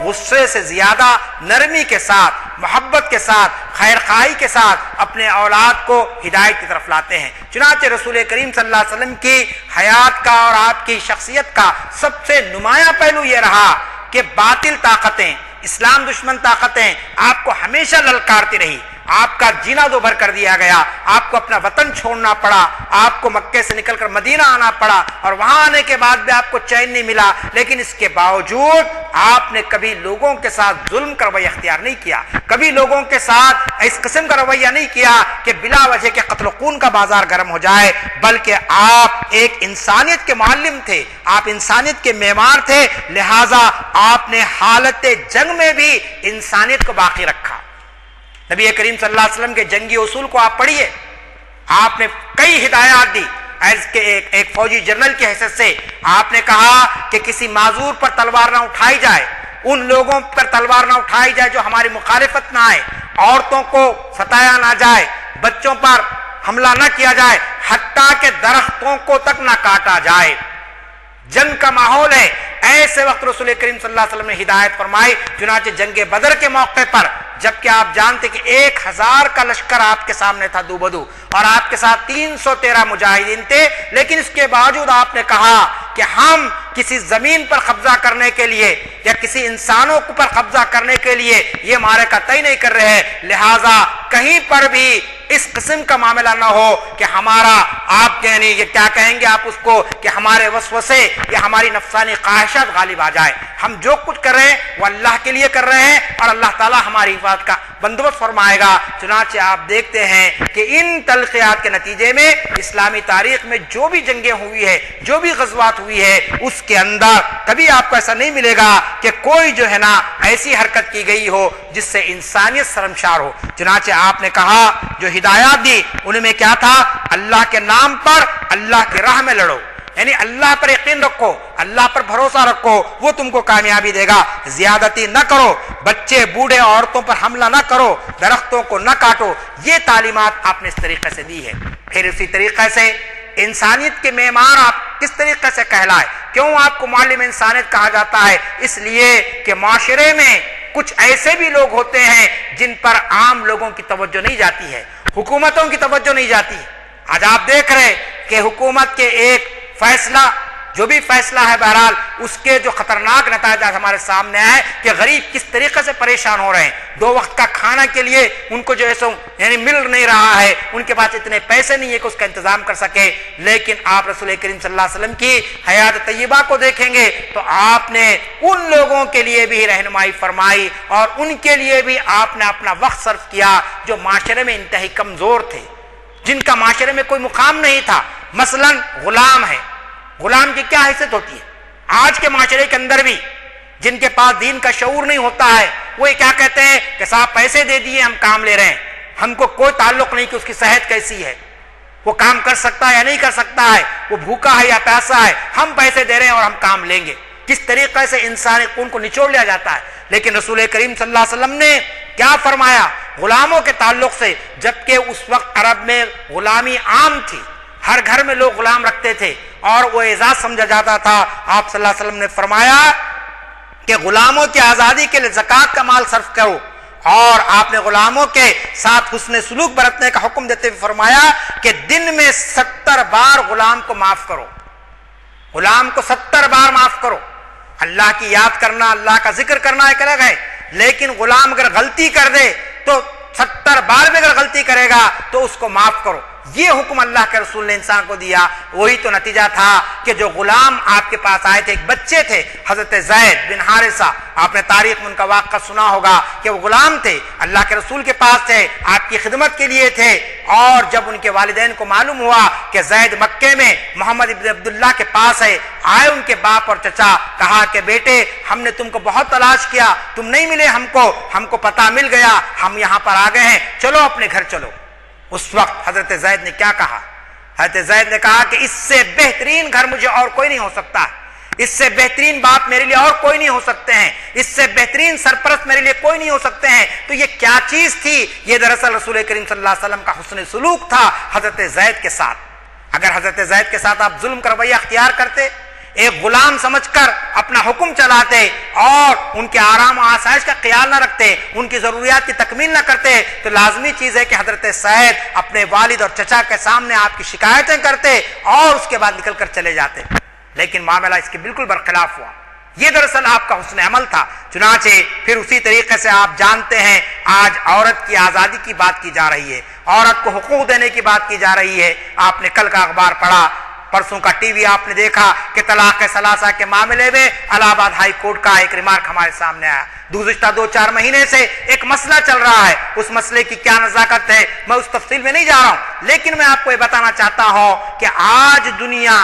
غصے سے زیادہ نرمی کے ساتھ، محبت کے ساتھ، خیر خواہی کے ساتھ اپنے اولاد کو ہدایت کی طرف لاتے ہیں۔ چنانچہ رسول کریم صلی اللہ علیہ وسلم کی حیات کا اور آپ کی شخصیت کا سب سے نمایاں پہلو یہ رہا کہ باطل طاقتیں، اسلام دشمن طاقتیں آپ کو ہمیشہ للکارتی رہی، آپ کا جینا دوبھر کر دیا گیا، آپ کو اپنا وطن چھوڑنا پڑا، آپ کو مکے سے نکل کر مدینہ آنا پڑا، اور وہاں آنے کے بعد بھی آپ کو چین نہیں ملا، لیکن اس کے باوجود آپ نے کبھی لوگوں کے ساتھ ظلم کا رویہ اختیار نہیں کیا، کبھی لوگوں کے ساتھ اس قسم کا رویہ نہیں کیا کہ بلا وجہ کے قتل و خون کا بازار گرم ہو جائے، بلکہ آپ ایک انسانیت کے معلم تھے، آپ انسانیت کے معمار تھے، لہذا آپ نے حالت جنگ میں بھی انسانیت کو باقی رکھا۔ نبی کریم صلی اللہ علیہ وسلم کے جنگی اصول کو آپ پڑھیے، آپ نے کئی ہدایات دی، ایز کے ایک فوجی جنرل کی حیثیت سے آپ نے کہا کہ کسی معذور پر تلوار نہ اٹھائی جائے، ان لوگوں پر تلوار نہ اٹھائی جائے جو ہماری مخالفت نہ آئے، عورتوں کو ستایا نہ جائے، بچوں پر حملہ نہ کیا جائے، حتیٰ کہ درختوں کو تک نہ کاٹا جائے۔ جنگ کا ماحول ہے، ایسے وقت رسول کریم صلی اللہ علیہ وسلم نے ہدایت فرمائی۔ چنانچہ جنگ بدر کے موقع پر جبکہ آپ جانتے کہ 1000 کا لشکر آپ کے سامنے تھا دو بدو، اور آپ کے ساتھ 313 مجاہدین تھے، لیکن اس کے باوجود آپ نے کہا کہ ہم کسی زمین پر قبضہ کرنے کے لیے یا کسی انسانوں پر قبضہ کرنے کے لیے یہ معرکہ طے نہیں کر رہے، لہذا کہیں پر بھی اس قسم کا معاملہ نہ ہو کہ ہمارا آپ یعنی یہ کیا کہیں گے آپ اس کو کہ ہمارے وسوسے یا ہماری نفسانی خواہشات غالب آ جائے۔ ہم جو کچھ کر رہے ہیں وہ اللہ کے لیے کر رہے ہیں، اور اللہ تعالیٰ ہماری حفاظت کا بندوبست فرمائے گا۔ چنانچہ آپ دیکھتے ہیں کہ ان تلخیات کے نتیجے میں اسلامی تاریخ میں جو بھی جنگیں ہوئی ہے، جو بھی غزوات ہوئی ہے، اس کے اندر کبھی آپ کو ایسا نہیں ملے گا کہ کوئی جو ہے نا ایسی حرکت کی گئی ہو جس سے انسانیت شرمسار ہو۔ چنانچہ آپ نے کہا جو ہدایات دی ان میں کیا تھا؟ اللہ کے نام پر اللہ کی راہ میں لڑو، یعنی اللہ پر یقین رکھو، اللہ پر بھروسہ رکھو، وہ تم کو کامیابی دے گا۔ زیادتی نہ کرو، بچے بوڑھے عورتوں پر حملہ نہ کرو، درختوں کو نہ کاٹو، یہ تعلیمات آپ نے اس طریقے سے دی ہے۔ پھر اسی طریقے سے انسانیت کے معمار آپ کس طریقے سے کہلائے؟ کیوں آپ کو معلم انسانیت کہا جاتا ہے؟ اس لیے کہ معاشرے میں کچھ ایسے بھی لوگ ہوتے ہیں جن پر عام لوگوں کی توجہ نہیں جاتی ہے، حکومتوں کی توجہ نہیں جاتی۔ آج آپ دیکھ رہے کہ حکومت کے ایک فیصلہ، جو بھی فیصلہ ہے، بہرحال اس کے جو خطرناک نتائج ہمارے سامنے آئے کہ غریب کس طریقے سے پریشان ہو رہے ہیں، 2 وقت کا کھانا کے لیے ان کو جو ہے سو یعنی مل نہیں رہا ہے، ان کے پاس اتنے پیسے نہیں ہے کہ اس کا انتظام کر سکے۔ لیکن آپ رسول کریم صلی اللہ علیہ وسلم کی حیات طیبہ کو دیکھیں گے تو آپ نے ان لوگوں کے لیے بھی رہنمائی فرمائی، اور ان کے لیے بھی آپ نے اپنا وقت صرف کیا جو معاشرے میں انتہائی کمزور تھے، جن کا معاشرے میں کوئی مقام نہیں تھا۔ مثلا غلام ہے، غلام کی کیا حیثیت ہوتی ہے؟ آج کے معاشرے کے اندر بھی جن کے پاس دین کا شعور نہیں ہوتا ہے، وہ کیا کہتے ہیں کہ صاحب پیسے دے دیے، ہم کام لے رہے ہیں، ہم کو کوئی تعلق نہیں کہ اس کی صحت کیسی ہے، وہ کام کر سکتا ہے یا نہیں کر سکتا ہے، وہ بھوکا ہے یا پیاسا ہے، ہم پیسے دے رہے ہیں اور ہم کام لیں گے۔ کس طریقے سے انسانی خون کو نچوڑ لیا جاتا ہے۔ لیکن رسول کریم صلی اللہ علیہ وسلم نے کیا فرمایا غلاموں کے تعلق سے؟ جبکہ اس وقت عرب میں غلامی عام تھی، ہر گھر میں لوگ غلام رکھتے تھے اور وہ اعزاز سمجھا جاتا تھا۔ آپ صلی اللہ علیہ وسلم نے فرمایا کہ غلاموں کی آزادی کے لیے زکوٰۃ کا مال صرف کرو، اور آپ نے غلاموں کے ساتھ حسن سلوک برتنے کا حکم دیتے ہوئے فرمایا کہ دن میں 70 بار غلام کو معاف کرو، غلام کو 70 بار معاف کرو۔ اللہ کی یاد کرنا، اللہ کا ذکر کرنا ایک الگ ہے، لیکن غلام اگر غلطی کر دے تو 70 بار بھی اگر غلطی کرے گا تو اس کو معاف کرو۔ یہ حکم اللہ کے رسول نے انسان کو دیا، وہی تو نتیجہ تھا کہ جو غلام آپ کے پاس آئے تھے، ایک بچے تھے حضرت زید بن حارثہ، آپ نے تاریخ میں ان کا واقعہ سنا ہوگا کہ وہ غلام تھے، اللہ کے رسول کے پاس تھے، آپ کی خدمت کے لیے تھے، اور جب ان کے والدین کو معلوم ہوا کہ زید مکے میں محمد ابن عبداللہ کے پاس ہے، آئے ان کے باپ اور چچا، کہا کہ بیٹے ہم نے تم کو بہت تلاش کیا، تم نہیں ملے ہم کو پتہ مل گیا، ہم یہاں پر آ گئے ہیں، چلو اپنے گھر چلو۔ اس وقت حضرت زید نے کیا کہا؟ حضرت زید نے کہا کہ اس سے بہترین گھر مجھے اور کوئی نہیں ہو سکتا، اس سے بہترین باپ میرے لیے اور کوئی نہیں ہو سکتے ہیں، اس سے بہترین سرپرست میرے لیے کوئی نہیں ہو سکتے ہیں۔ تو یہ کیا چیز تھی؟ یہ دراصل رسول کریم صلی اللہ علیہ وسلم کا حسن سلوک تھا حضرت زید کے ساتھ۔ اگر حضرت زید کے ساتھ آپ ظلم کا رویہ اختیار کرتے، ایک غلام سمجھ کر اپنا حکم چلاتے اور ان کے آرام و آسائش کا خیال نہ رکھتے، ان کی ضروریات کی تکمیل نہ کرتے، تو لازمی چیز ہے کہ حضرت سعید اپنے والد اور چچا کے سامنے آپ کی شکایتیں کرتے اور اس کے بعد نکل کر چلے جاتے، لیکن معاملہ اس کے بالکل برخلاف ہوا۔ یہ دراصل آپ کا حسن عمل تھا۔ چنانچہ پھر اسی طریقے سے آپ جانتے ہیں آج عورت کی آزادی کی بات کی جا رہی ہے، عورت کو حقوق دینے کی بات کی جا رہی ہے۔ آپ نے کل کا اخبار پڑھا، پرسوں کا ٹی وی آپ نے دیکھا کہ طلاق ثلاثہ کے معاملے میں الہ آباد ہائی کورٹ کا ایک ریمارک ہمارے سامنے آیا۔ گزشتہ 2-4 مہینے سے ایک مسئلہ چل رہا ہے، اس مسئلے کی کیا نزاکت ہے میں اس تفصیل میں نہیں جا رہا ہوں، لیکن میں آپ کو یہ بتانا چاہتا ہوں کہ آج دنیا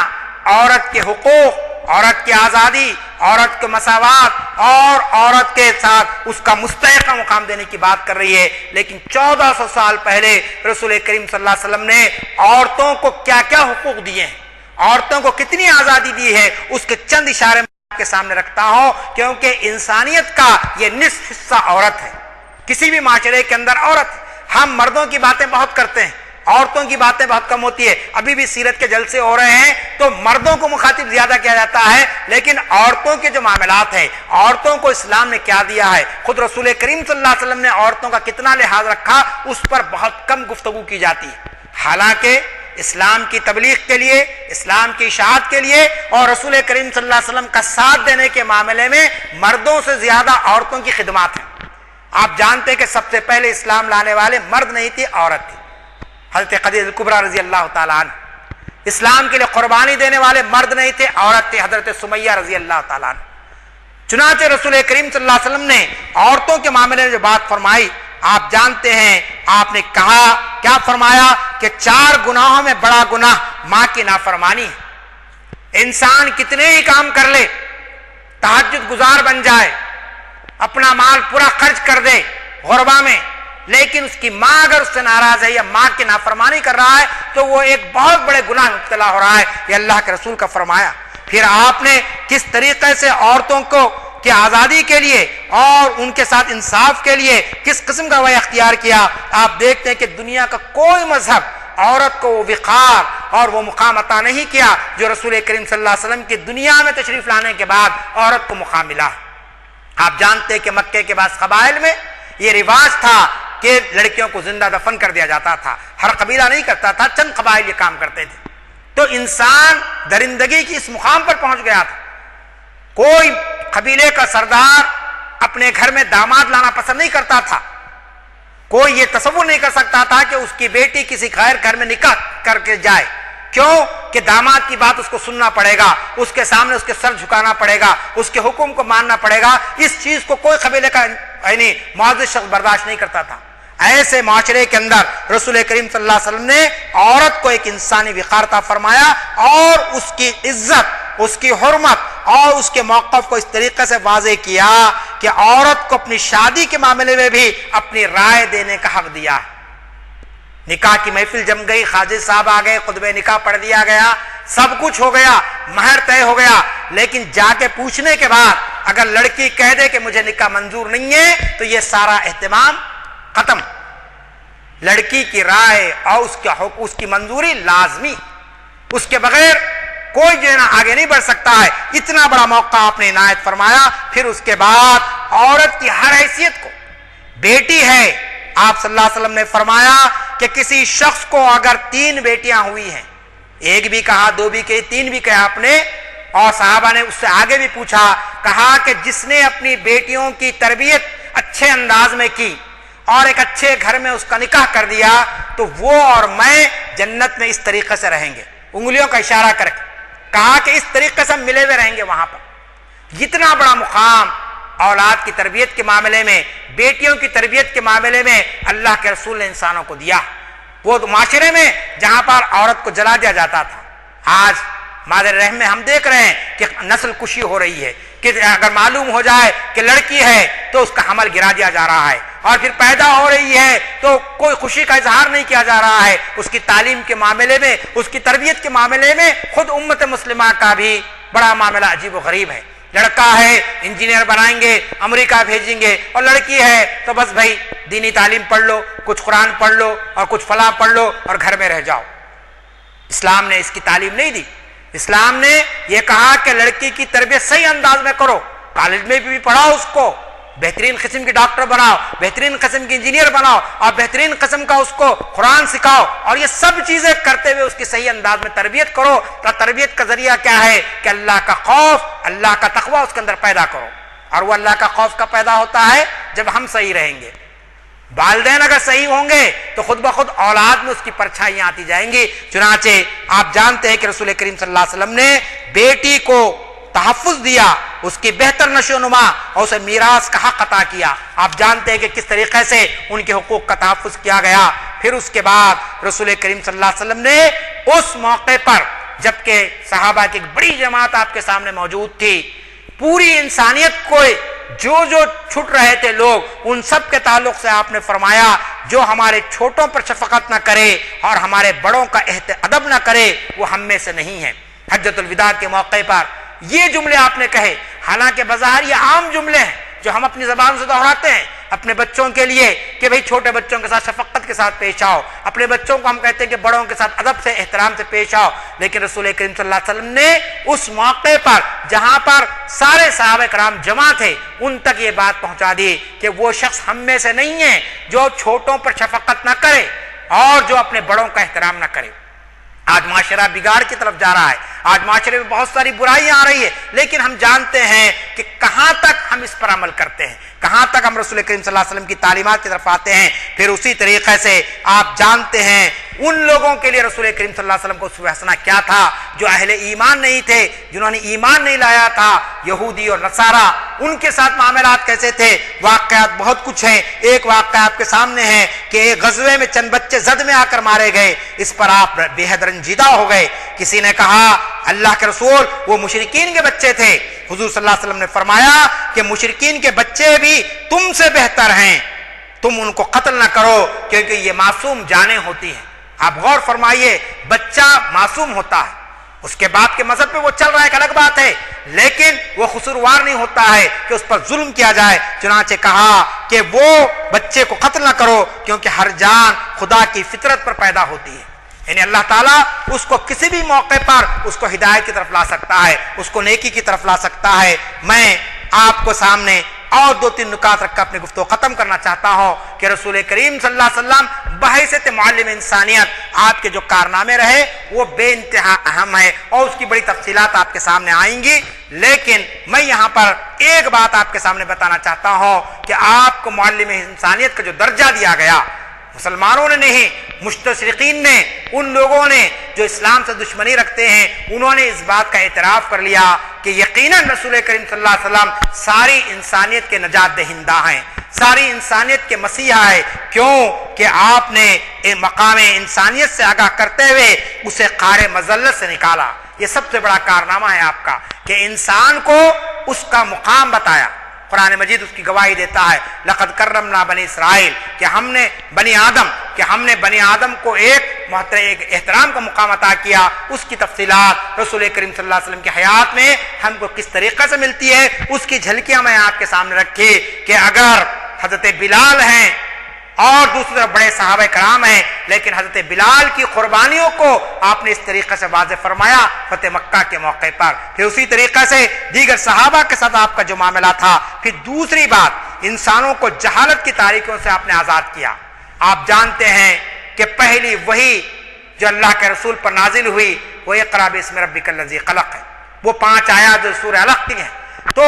عورت کے حقوق، عورت کی آزادی، عورت کو مساوات اور عورت کے ساتھ اس کا مستحق مقام دینے کی بات کر رہی ہے، لیکن 1400 سال پہلے رسول کریم صلی اللہ علیہ وسلم نے عورتوں کو کیا کیا حقوق دیے ہیں، عورتوں کو کتنی آزادی دی ہے، اس کے چند اشارے میں آپ کے سامنے رکھتا ہوں، کیونکہ انسانیت کا یہ نصف حصہ عورت ہے، کسی بھی معاشرے کے اندر عورت ہے۔ ہم مردوں کی باتیں بہت کرتے ہیں، عورتوں کی باتیں بہت کم ہوتی ہے۔ ابھی بھی سیرت کے جلسے ہو رہے ہیں تو مردوں کو مخاطب زیادہ کیا جاتا ہے، لیکن عورتوں کے جو معاملات ہیں، عورتوں کو اسلام نے کیا دیا ہے، خود رسول کریم صلی اللہ علیہ وسلم نے عورتوں کا کتنا لحاظ رکھا، اس پر بہت کم گفتگو کی جاتی ہے۔ حالانکہ اسلام کی تبلیغ کے لیے، اسلام کی اشاعت کے لیے اور رسول کریم صلی اللہ علیہ وسلم کا ساتھ دینے کے معاملے میں مردوں سے زیادہ عورتوں کی خدمات ہیں۔ آپ جانتے ہیں کہ سب سے پہلے اسلام لانے والے مرد نہیں تھے، عورت تھی۔ حضرت خدیجہ کبریٰ رضی اللہ تعالیٰ عنہ، اسلام کے لیے قربانی دینے والے مرد نہیں تھے، عورت تھے، حضرت سمیہ رضی اللہ تعالیٰ عنہ۔ چنانچہ رسول کریم صلی اللہ علیہ وسلم نے عورتوں کے معاملے میں جو بات فرمائی، آپ جانتے ہیں آپ نے کہا، کیا فرمایا کہ 4 گناہوں میں بڑا گناہ ماں کی نافرمانی ہے۔ انسان کتنے ہی کام کر لے، تہجد گزار بن جائے، اپنا مال پورا خرچ کر دے غربا میں، لیکن اس کی ماں اگر اس سے ناراض ہے یا ماں کی نافرمانی کر رہا ہے تو وہ ایک بہت بڑے گناہ میں مبتلا ہو رہا ہے۔ یہ اللہ کے رسول کا فرمایا۔ پھر آپ نے کس طریقے سے عورتوں کو کی آزادی کے لیے اور ان کے ساتھ انصاف کے لیے کس قسم کا رویہ اختیار کیا۔ آپ دیکھتے ہیں کہ دنیا کا کوئی مذہب عورت کو وہ وقار اور وہ مقام عطا نہیں کیا جو رسول کریم صلی اللہ علیہ وسلم کی دنیا میں تشریف لانے کے بعد عورت کو مقام ملا۔ آپ جانتے ہیں کہ مکے کے بعض قبائل میں یہ رواج تھا کہ لڑکیوں کو زندہ دفن کر دیا جاتا تھا، ہر قبیلہ نہیں کرتا تھا، چند قبائل یہ کام کرتے تھے۔ تو انسان درندگی کی اس مقام پر پہنچ گیا تھا، کوئی قبیلے کا سردار اپنے گھر میں داماد لانا پسند نہیں کرتا تھا، کوئی یہ تصور نہیں کر سکتا تھا کہ اس کی بیٹی کسی غیر گھر میں نکاح کر کے جائے، کیوں کہ داماد کی بات اس کو سننا پڑے گا، اس کے سامنے اس کے سر جھکانا پڑے گا، اس کے حکم کو ماننا پڑے گا۔ اس چیز کو کوئی قبیلے کا یعنی معزز شخص برداشت نہیں کرتا تھا۔ ایسے معاشرے کے اندر رسول کریم صلی اللہ علیہ وسلم نے عورت کو ایک انسانی وقار عطا فرمایا اور اس کی عزت، اس کی حرمت اور اس کے موقف کو اس طریقے سے واضح کیا کہ عورت کو اپنی شادی کے معاملے میں بھی اپنی رائے دینے کا حق دیا ہے۔ نکاح کی محفل جم گئی، خواجہ صاحب آ گئے، خطبہ نکاح پڑھ دیا گیا، سب کچھ ہو گیا، مہر طے ہو گیا، لیکن جا کے پوچھنے کے بعد اگر لڑکی کہہ دے کہ مجھے نکاح منظور نہیں ہے تو یہ سارا اہتمام ختم۔ لڑکی کی رائے اور اس کی منظوری لازمی، اس کے بغیر کوئی جو ہے نا آگے نہیں بڑھ سکتا ہے۔ اتنا بڑا موقع آپ نے عنایت فرمایا۔ پھر اس کے بعد عورت کی ہر حیثیت کو، بیٹی ہے، آپ صلی اللہ علیہ وسلم نے فرمایا کہ کسی شخص کو اگر 3 بیٹیاں ہوئی ہیں، ایک بھی کہا، 2 بھی کہی، 3 بھی کہا آپ نے، اور صحابہ نے اس سے آگے بھی پوچھا، کہا کہ جس نے اپنی بیٹیوں کی تربیت اچھے انداز میں کی اور ایک اچھے گھر میں اس کا نکاح کر دیا تو وہ اور میں جنت میں اس طریقے سے رہیں گے، انگلیوں کا اشارہ کر کے کہا کہ اس طریقے سے ہم ملے ہوئے رہیں گے وہاں پر۔ جتنا بڑا مقام اولاد کی تربیت کے معاملے میں، بیٹیوں کی تربیت کے معاملے میں اللہ کے رسول نے انسانوں کو دیا۔ وہ معاشرے میں جہاں پر عورت کو جلا دیا جاتا تھا، آج مادر رحم میں ہم دیکھ رہے ہیں کہ نسل کشی ہو رہی ہے، کہ اگر معلوم ہو جائے کہ لڑکی ہے تو اس کا حمل گرا دیا جا رہا ہے، اور پھر پیدا ہو رہی ہے تو کوئی خوشی کا اظہار نہیں کیا جا رہا ہے۔ اس کی تعلیم کے معاملے میں، اس کی تربیت کے معاملے میں خود امت مسلمہ کا بھی بڑا معاملہ عجیب و غریب ہے۔ لڑکا ہے انجینئر بنائیں گے، امریکہ بھیجیں گے، اور لڑکی ہے تو بس بھائی دینی تعلیم پڑھ لو، کچھ قرآن پڑھ لو اور کچھ فلاں پڑھ لو اور گھر میں رہ جاؤ۔ اسلام نے اس کی تعلیم نہیں دی۔ اسلام نے یہ کہا کہ لڑکی کی تربیت صحیح انداز میں کرو، کالج میں بھی پڑھاؤ، اس کو بہترین قسم کی ڈاکٹر بناؤ، بہترین قسم کی انجینئر بناؤ، اور بہترین قسم کا اس کو قرآن سکھاؤ، اور یہ سب چیزیں کرتے ہوئے اس کی صحیح انداز میں تربیت کرو۔ تو تربیت کا ذریعہ کیا ہے کہ اللہ کا خوف، اللہ کا تقوی اس کے اندر پیدا کرو، اور وہ اللہ کا خوف کا پیدا ہوتا ہے جب ہم صحیح رہیں گے۔ والدین اگر صحیح ہوں گے تو خود بخود اولاد میں اس کی پرچھائیاں آتی جائیں گی۔ چنانچہ آپ جانتے ہیں کہ رسول کریم صلی اللہ علیہ وسلم نے بیٹی کو تحفظ دیا، اس کی بہتر نشو و نما اور اسے میراث کا حق عطا کیا۔ آپ جانتے ہیں کہ کس طریقے سے ان کے حقوق کا تحفظ کیا گیا۔ پھر اس کے بعد رسول کریم صلی اللہ علیہ وسلم نے اس موقع پر جبکہ صحابہ کی ایک بڑی جماعت آپ کے سامنے موجود تھی، پوری انسانیت کو جو چھٹ رہے تھے لوگ، ان سب کے تعلق سے آپ نے فرمایا جو ہمارے چھوٹوں پر شفقت نہ کرے اور ہمارے بڑوں کا ادب نہ کرے وہ ہم میں سے نہیں ہے۔ حجۃ الوداع کے موقع پر یہ جملے آپ نے کہے، حالانکہ بظاہر یہ عام جملے ہیں جو ہم اپنی زبان سے دہراتے ہیں اپنے بچوں کے لیے کہ بھئی چھوٹے بچوں کے ساتھ شفقت کے ساتھ پیش آؤ، اپنے بچوں کو ہم کہتے ہیں کہ بڑوں کے ساتھ ادب سے، احترام سے پیش آؤ۔ لیکن رسول کریم صلی اللہ علیہ وسلم نے اس موقع پر جہاں پر سارے صحابہ کرام جمع تھے ان تک یہ بات پہنچا دی کہ وہ شخص ہم میں سے نہیں ہے جو چھوٹوں پر شفقت نہ کرے اور جو اپنے بڑوں کا احترام نہ کرے۔ آج معاشرہ بگاڑ کی طرف جا رہا ہے، آج معاشرے میں بہت ساری برائیاں آ رہی ہے، لیکن ہم جانتے ہیں کہ کہاں تک ہم اس پر عمل کرتے ہیں، کہاں تک ہم رسول کریم صلی اللہ علیہ وسلم کی تعلیمات کی طرف آتے ہیں۔ پھر اسی طریقے سے آپ جانتے ہیں ان لوگوں کے لیے رسول کریم صلی اللہ علیہ وسلم کو اسوہ حسنہ کیا تھا جو اہل ایمان نہیں تھے، جنہوں نے ایمان نہیں لایا تھا، یہودی اور نصارہ، ان کے ساتھ معاملات کیسے تھے۔ واقعات بہت کچھ ہیں، ایک واقعہ آپ کے سامنے ہے کہ ایک غزوے میں چند بچے زد میں آ کر مارے گئے، اس پر آپ بے حد رنجیدہ ہو گئے۔ کسی نے کہا اللہ کے رسول وہ مشرکین کے بچے تھے، حضور صلی اللہ علیہ وسلم نے فرمایا کہ مشرکین کے بچے بھی تم سے بہتر ہیں، تم ان کو قتل نہ کرو کیونکہ یہ معصوم جانیں ہوتی ہیں۔ آپ غور فرمائیے، بچہ معصوم ہوتا ہے، اس کے باپ کے مذہب پہ وہ چل رہا ہے ایک الگ بات ہے، لیکن وہ قصوروار نہیں ہوتا ہے کہ اس پر ظلم کیا جائے۔ چنانچہ کہا کہ وہ بچے کو قتل نہ کرو کیونکہ ہر جان خدا کی فطرت پر پیدا ہوتی ہے، یعنی اللہ تعالیٰ اس کو کسی بھی موقع پر اس کو ہدایت کی طرف لا سکتا ہے، اس کو نیکی کی طرف لا سکتا ہے۔ میں آپ کو سامنے اور دو تین نکات رکھ کر اپنی گفتگو ختم کرنا چاہتا ہوں کہ رسول کریم صلی اللہ علیہ وسلم بحیثیت معلم انسانیت آپ کے جو کارنامے رہے وہ بے انتہا اہم ہے اور اس کی بڑی تفصیلات آپ کے سامنے آئیں گی، لیکن میں یہاں پر ایک بات آپ کے سامنے بتانا چاہتا ہوں کہ آپ کو معلم انسانیت کا جو درجہ دیا گیا، مسلمانوں نے نہیں، مستشرقین نے، ان لوگوں نے جو اسلام سے دشمنی رکھتے ہیں، انہوں نے اس بات کا اعتراف کر لیا کہ یقیناً رسول کریم صلی اللہ علیہ وسلم ساری انسانیت کے نجات دہندہ ہیں، ساری انسانیت کے مسیحا ہے۔ کیوں کہ آپ نے مقام انسانیت سے آگاہ کرتے ہوئے اسے قعر مذلت سے نکالا۔ یہ سب سے بڑا کارنامہ ہے آپ کا کہ انسان کو اس کا مقام بتایا۔ قرآن مجید اس کی گواہی دیتا ہے، لقد کرمنا بنی اسرائیل، کہ ہم نے بنی آدم کو ایک احترام کا مقام عطا کیا۔ اس کی تفصیلات رسول کریم صلی اللہ علیہ وسلم کی حیات میں ہم کو کس طریقے سے ملتی ہے، اس کی جھلکیاں میں آپ کے سامنے رکھی کہ اگر حضرت بلال ہیں اور دوسری طرف بڑے صحابہ کرام ہیں، لیکن حضرت بلال کی قربانیوں کو آپ نے اس طریقے سے واضح فرمایا فتح مکہ کے موقع پر۔ پھر اسی طریقے سے دیگر صحابہ کے ساتھ آپ کا جو معاملہ تھا۔ پھر دوسری بات، انسانوں کو جہالت کی تاریکیوں سے آپ نے آزاد کیا۔ آپ جانتے ہیں کہ پہلی وحی جو اللہ کے رسول پر نازل ہوئی وہ اقرأ باسم ربک الذی خلق ہے، وہ 5 آیات جو سورہ علق کی ہیں۔ تو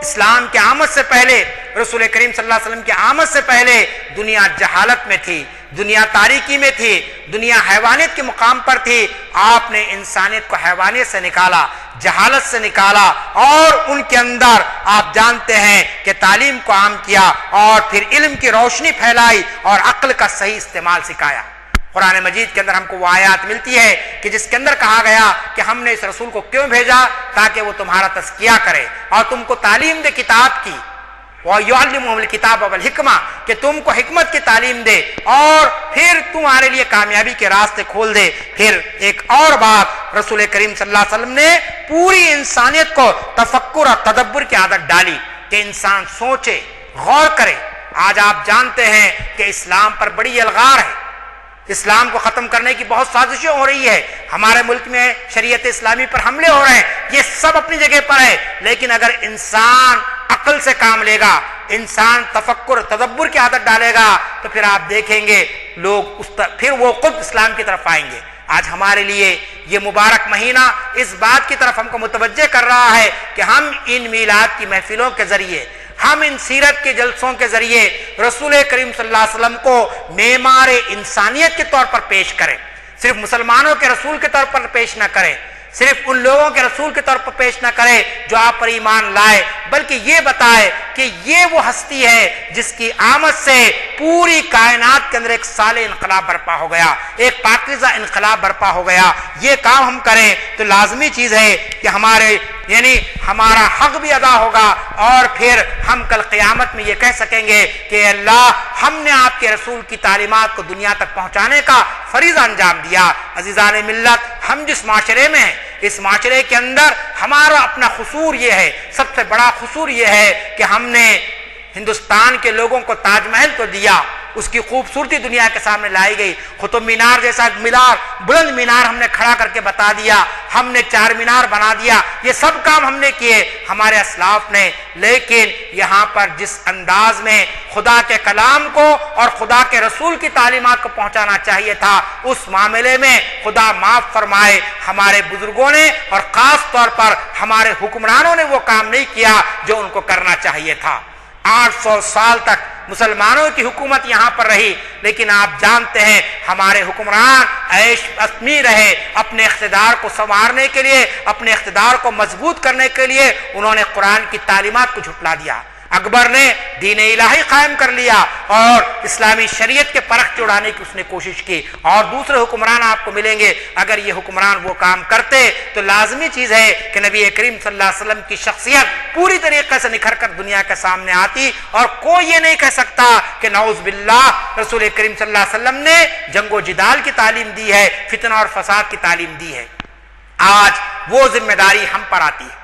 اسلام کی آمد سے پہلے، رسول کریم صلی اللہ علیہ وسلم کی آمد سے پہلے دنیا جہالت میں تھی، دنیا تاریکی میں تھی، دنیا حیوانیت کے مقام پر تھی۔ آپ نے انسانیت کو حیوانیت سے نکالا، جہالت سے نکالا، اور ان کے اندر آپ جانتے ہیں کہ تعلیم کو عام کیا، اور پھر علم کی روشنی پھیلائی اور عقل کا صحیح استعمال سکھایا۔ قرآن مجید کے اندر ہم کو وہ آیات ملتی ہے کہ جس کے اندر کہا گیا کہ ہم نے اس رسول کو کیوں بھیجا، تاکہ وہ تمہارا تزکیہ کرے اور تم کو تعلیم دے کتاب کی، وَيُعَلِّمُهُمُ الْكِتَابَ وَالْحِكْمَةَ، کہ تم کو حکمت کی تعلیم دے اور پھر تمہارے لیے کامیابی کے راستے کھول دے۔ پھر ایک اور بات، رسول کریم صلی اللہ علیہ وسلم نے پوری انسانیت کو تفکر اور تدبر کی عادت ڈالی کہ انسان سوچے، غور کرے۔ آج آپ جانتے ہیں کہ اسلام پر بڑی الغار ہے، اسلام کو ختم کرنے کی بہت سازشیں ہو رہی ہے، ہمارے ملک میں شریعت اسلامی پر حملے ہو رہے ہیں، یہ سب اپنی جگہ پر ہے، لیکن اگر انسان عقل سے کام لے گا، انسان تفکر تدبر کی عادت ڈالے گا، تو پھر آپ دیکھیں گے لوگ پھر وہ خود اسلام کی طرف آئیں گے۔ آج ہمارے لیے یہ مبارک مہینہ اس بات کی طرف ہم کو متوجہ کر رہا ہے کہ ہم ان میلاد کی محفلوں کے ذریعے، ہم ان سیرت کے جلسوں کے ذریعے رسول کریم صلی اللہ علیہ وسلم کو معمار انسانیت کے طور پر پیش کریں، صرف مسلمانوں کے رسول کے طور پر پیش نہ کریں، صرف ان لوگوں کے رسول کے طور پر پیش نہ کرے جو آپ پر ایمان لائے، بلکہ یہ بتائے کہ یہ وہ ہستی ہے جس کی آمد سے پوری کائنات کے اندر ایک صالح انقلاب برپا ہو گیا، ایک پاکیزہ انقلاب برپا ہو گیا۔ یہ کام ہم کریں تو لازمی چیز ہے کہ ہمارا حق بھی ادا ہوگا، اور پھر ہم کل قیامت میں یہ کہہ سکیں گے کہ اللہ، ہم نے آپ کے رسول کی تعلیمات کو دنیا تک پہنچانے کا فریضہ انجام دیا۔ عزیزان ملت، ہم جس معاشرے میں ہیں، اس معاشرے کے اندر ہمارا اپنا قصور یہ ہے، سب سے بڑا قصور یہ ہے کہ ہم نے ہندوستان کے لوگوں کو تاج محل تو دیا، اس کی خوبصورتی دنیا کے سامنے لائی گئی، قطب مینار جیسا مینار، بلند مینار ہم نے کھڑا کر کے بتا دیا، ہم نے چار مینار بنا دیا، یہ سب کام ہم نے کیے ہمارے اسلاف نے، لیکن یہاں پر جس انداز میں خدا کے کلام کو اور خدا کے رسول کی تعلیمات کو پہنچانا چاہیے تھا، اس معاملے میں خدا معاف فرمائے ہمارے بزرگوں نے اور خاص طور پر ہمارے حکمرانوں نے وہ کام نہیں کیا جو ان کو کرنا چاہیے تھا۔ 800 سال تک مسلمانوں کی حکومت یہاں پر رہی، لیکن آپ جانتے ہیں ہمارے حکمران عیش اسمی رہے، اپنے اقتدار کو سنوارنے کے لیے، اپنے اقتدار کو مضبوط کرنے کے لیے انہوں نے قرآن کی تعلیمات کو جھٹلا دیا۔ اکبر نے دین الہی قائم کر لیا اور اسلامی شریعت کے پرخ چڑھانے کی اس نے کوشش کی، اور دوسرے حکمران آپ کو ملیں گے، اگر یہ حکمران وہ کام کرتے تو لازمی چیز ہے کہ نبی کریم صلی اللہ علیہ وسلم کی شخصیت پوری طریقے سے نکھر کر دنیا کے سامنے آتی، اور کوئی یہ نہیں کہہ سکتا کہ نعوذ باللہ رسول کریم صلی اللہ علیہ وسلم نے جنگ و جدال کی تعلیم دی ہے، فتنہ اور فساد کی تعلیم دی ہے۔ آج وہ ذمہ داری ہم پر آتی ہے۔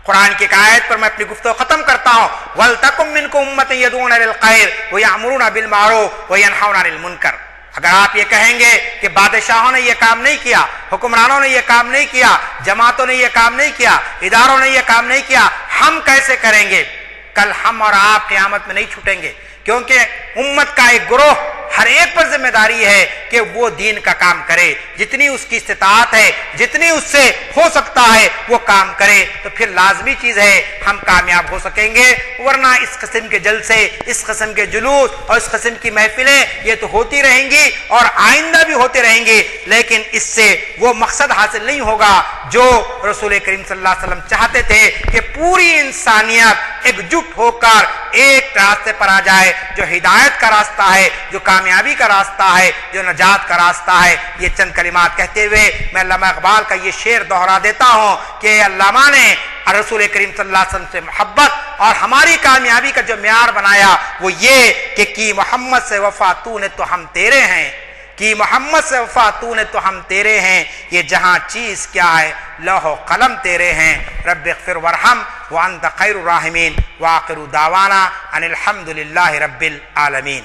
قرآن کی ایک آیت پر میں اپنی گفتگو ختم کرتا ہوں، وَلْتَكُمْ مِنْكُمْ أُمَّةٌ يَدْعُونَ لِلْخَيْرِ وَيَأْمُرُونَ بِالْمَعْرُوفِ وَيَنْهَوْنَ عَنِ الْمُنكَرِ۔ اگر آپ یہ کہیں گے کہ بادشاہوں نے یہ کام نہیں کیا، حکمرانوں نے یہ کام نہیں کیا، جماعتوں نے یہ کام نہیں کیا، اداروں نے یہ کام نہیں کیا، ہم کیسے کریں گے؟ کل ہم اور آپ قیامت میں نہیں چھوٹیں گے، کیونکہ امت کا ایک گروہ ہر ایک پر ذمہ داری ہے کہ وہ دین کا کام کرے، جتنی اس کی استطاعت ہے، جتنی اس سے ہو سکتا ہے وہ کام کرے، تو پھر لازمی چیز ہے ہم کامیاب ہو سکیں گے، ورنہ اس قسم کے جلسے، اس قسم کے جلوس اور اس قسم کی محفلیں یہ تو ہوتی رہیں گی اور آئندہ بھی ہوتے رہیں گی، لیکن اس سے وہ مقصد حاصل نہیں ہوگا جو رسول کریم صلی اللہ علیہ وسلم چاہتے تھے کہ پوری انسانیت ایک جٹ ہو کر ایک راستے پر آ جائے، جو ہدایت کا راستہ ہے، جو کامیابی کا راستہ ہے، جو نجات کا راستہ ہے۔ یہ چند کلمات کہتے ہوئے میں علامہ اقبال کا یہ شعر دہرا دیتا ہوں کہ علامہ نے رسول کریم صلی اللہ علیہ وسلم سے محبت اور ہماری کامیابی کا جو معیار بنایا وہ یہ کہ کی محمد سے وفا تو نے تو ہم تیرے ہیں، کی محمد سے وفا تو نے تو ہم تیرے ہیں، یہ جہاں چیز کیا ہے لوح و قلم تیرے ہیں، رب اغفر وارحم وانت خیر الراحمین، وآخر دعوانا ان الحمد للہ رب العالمین۔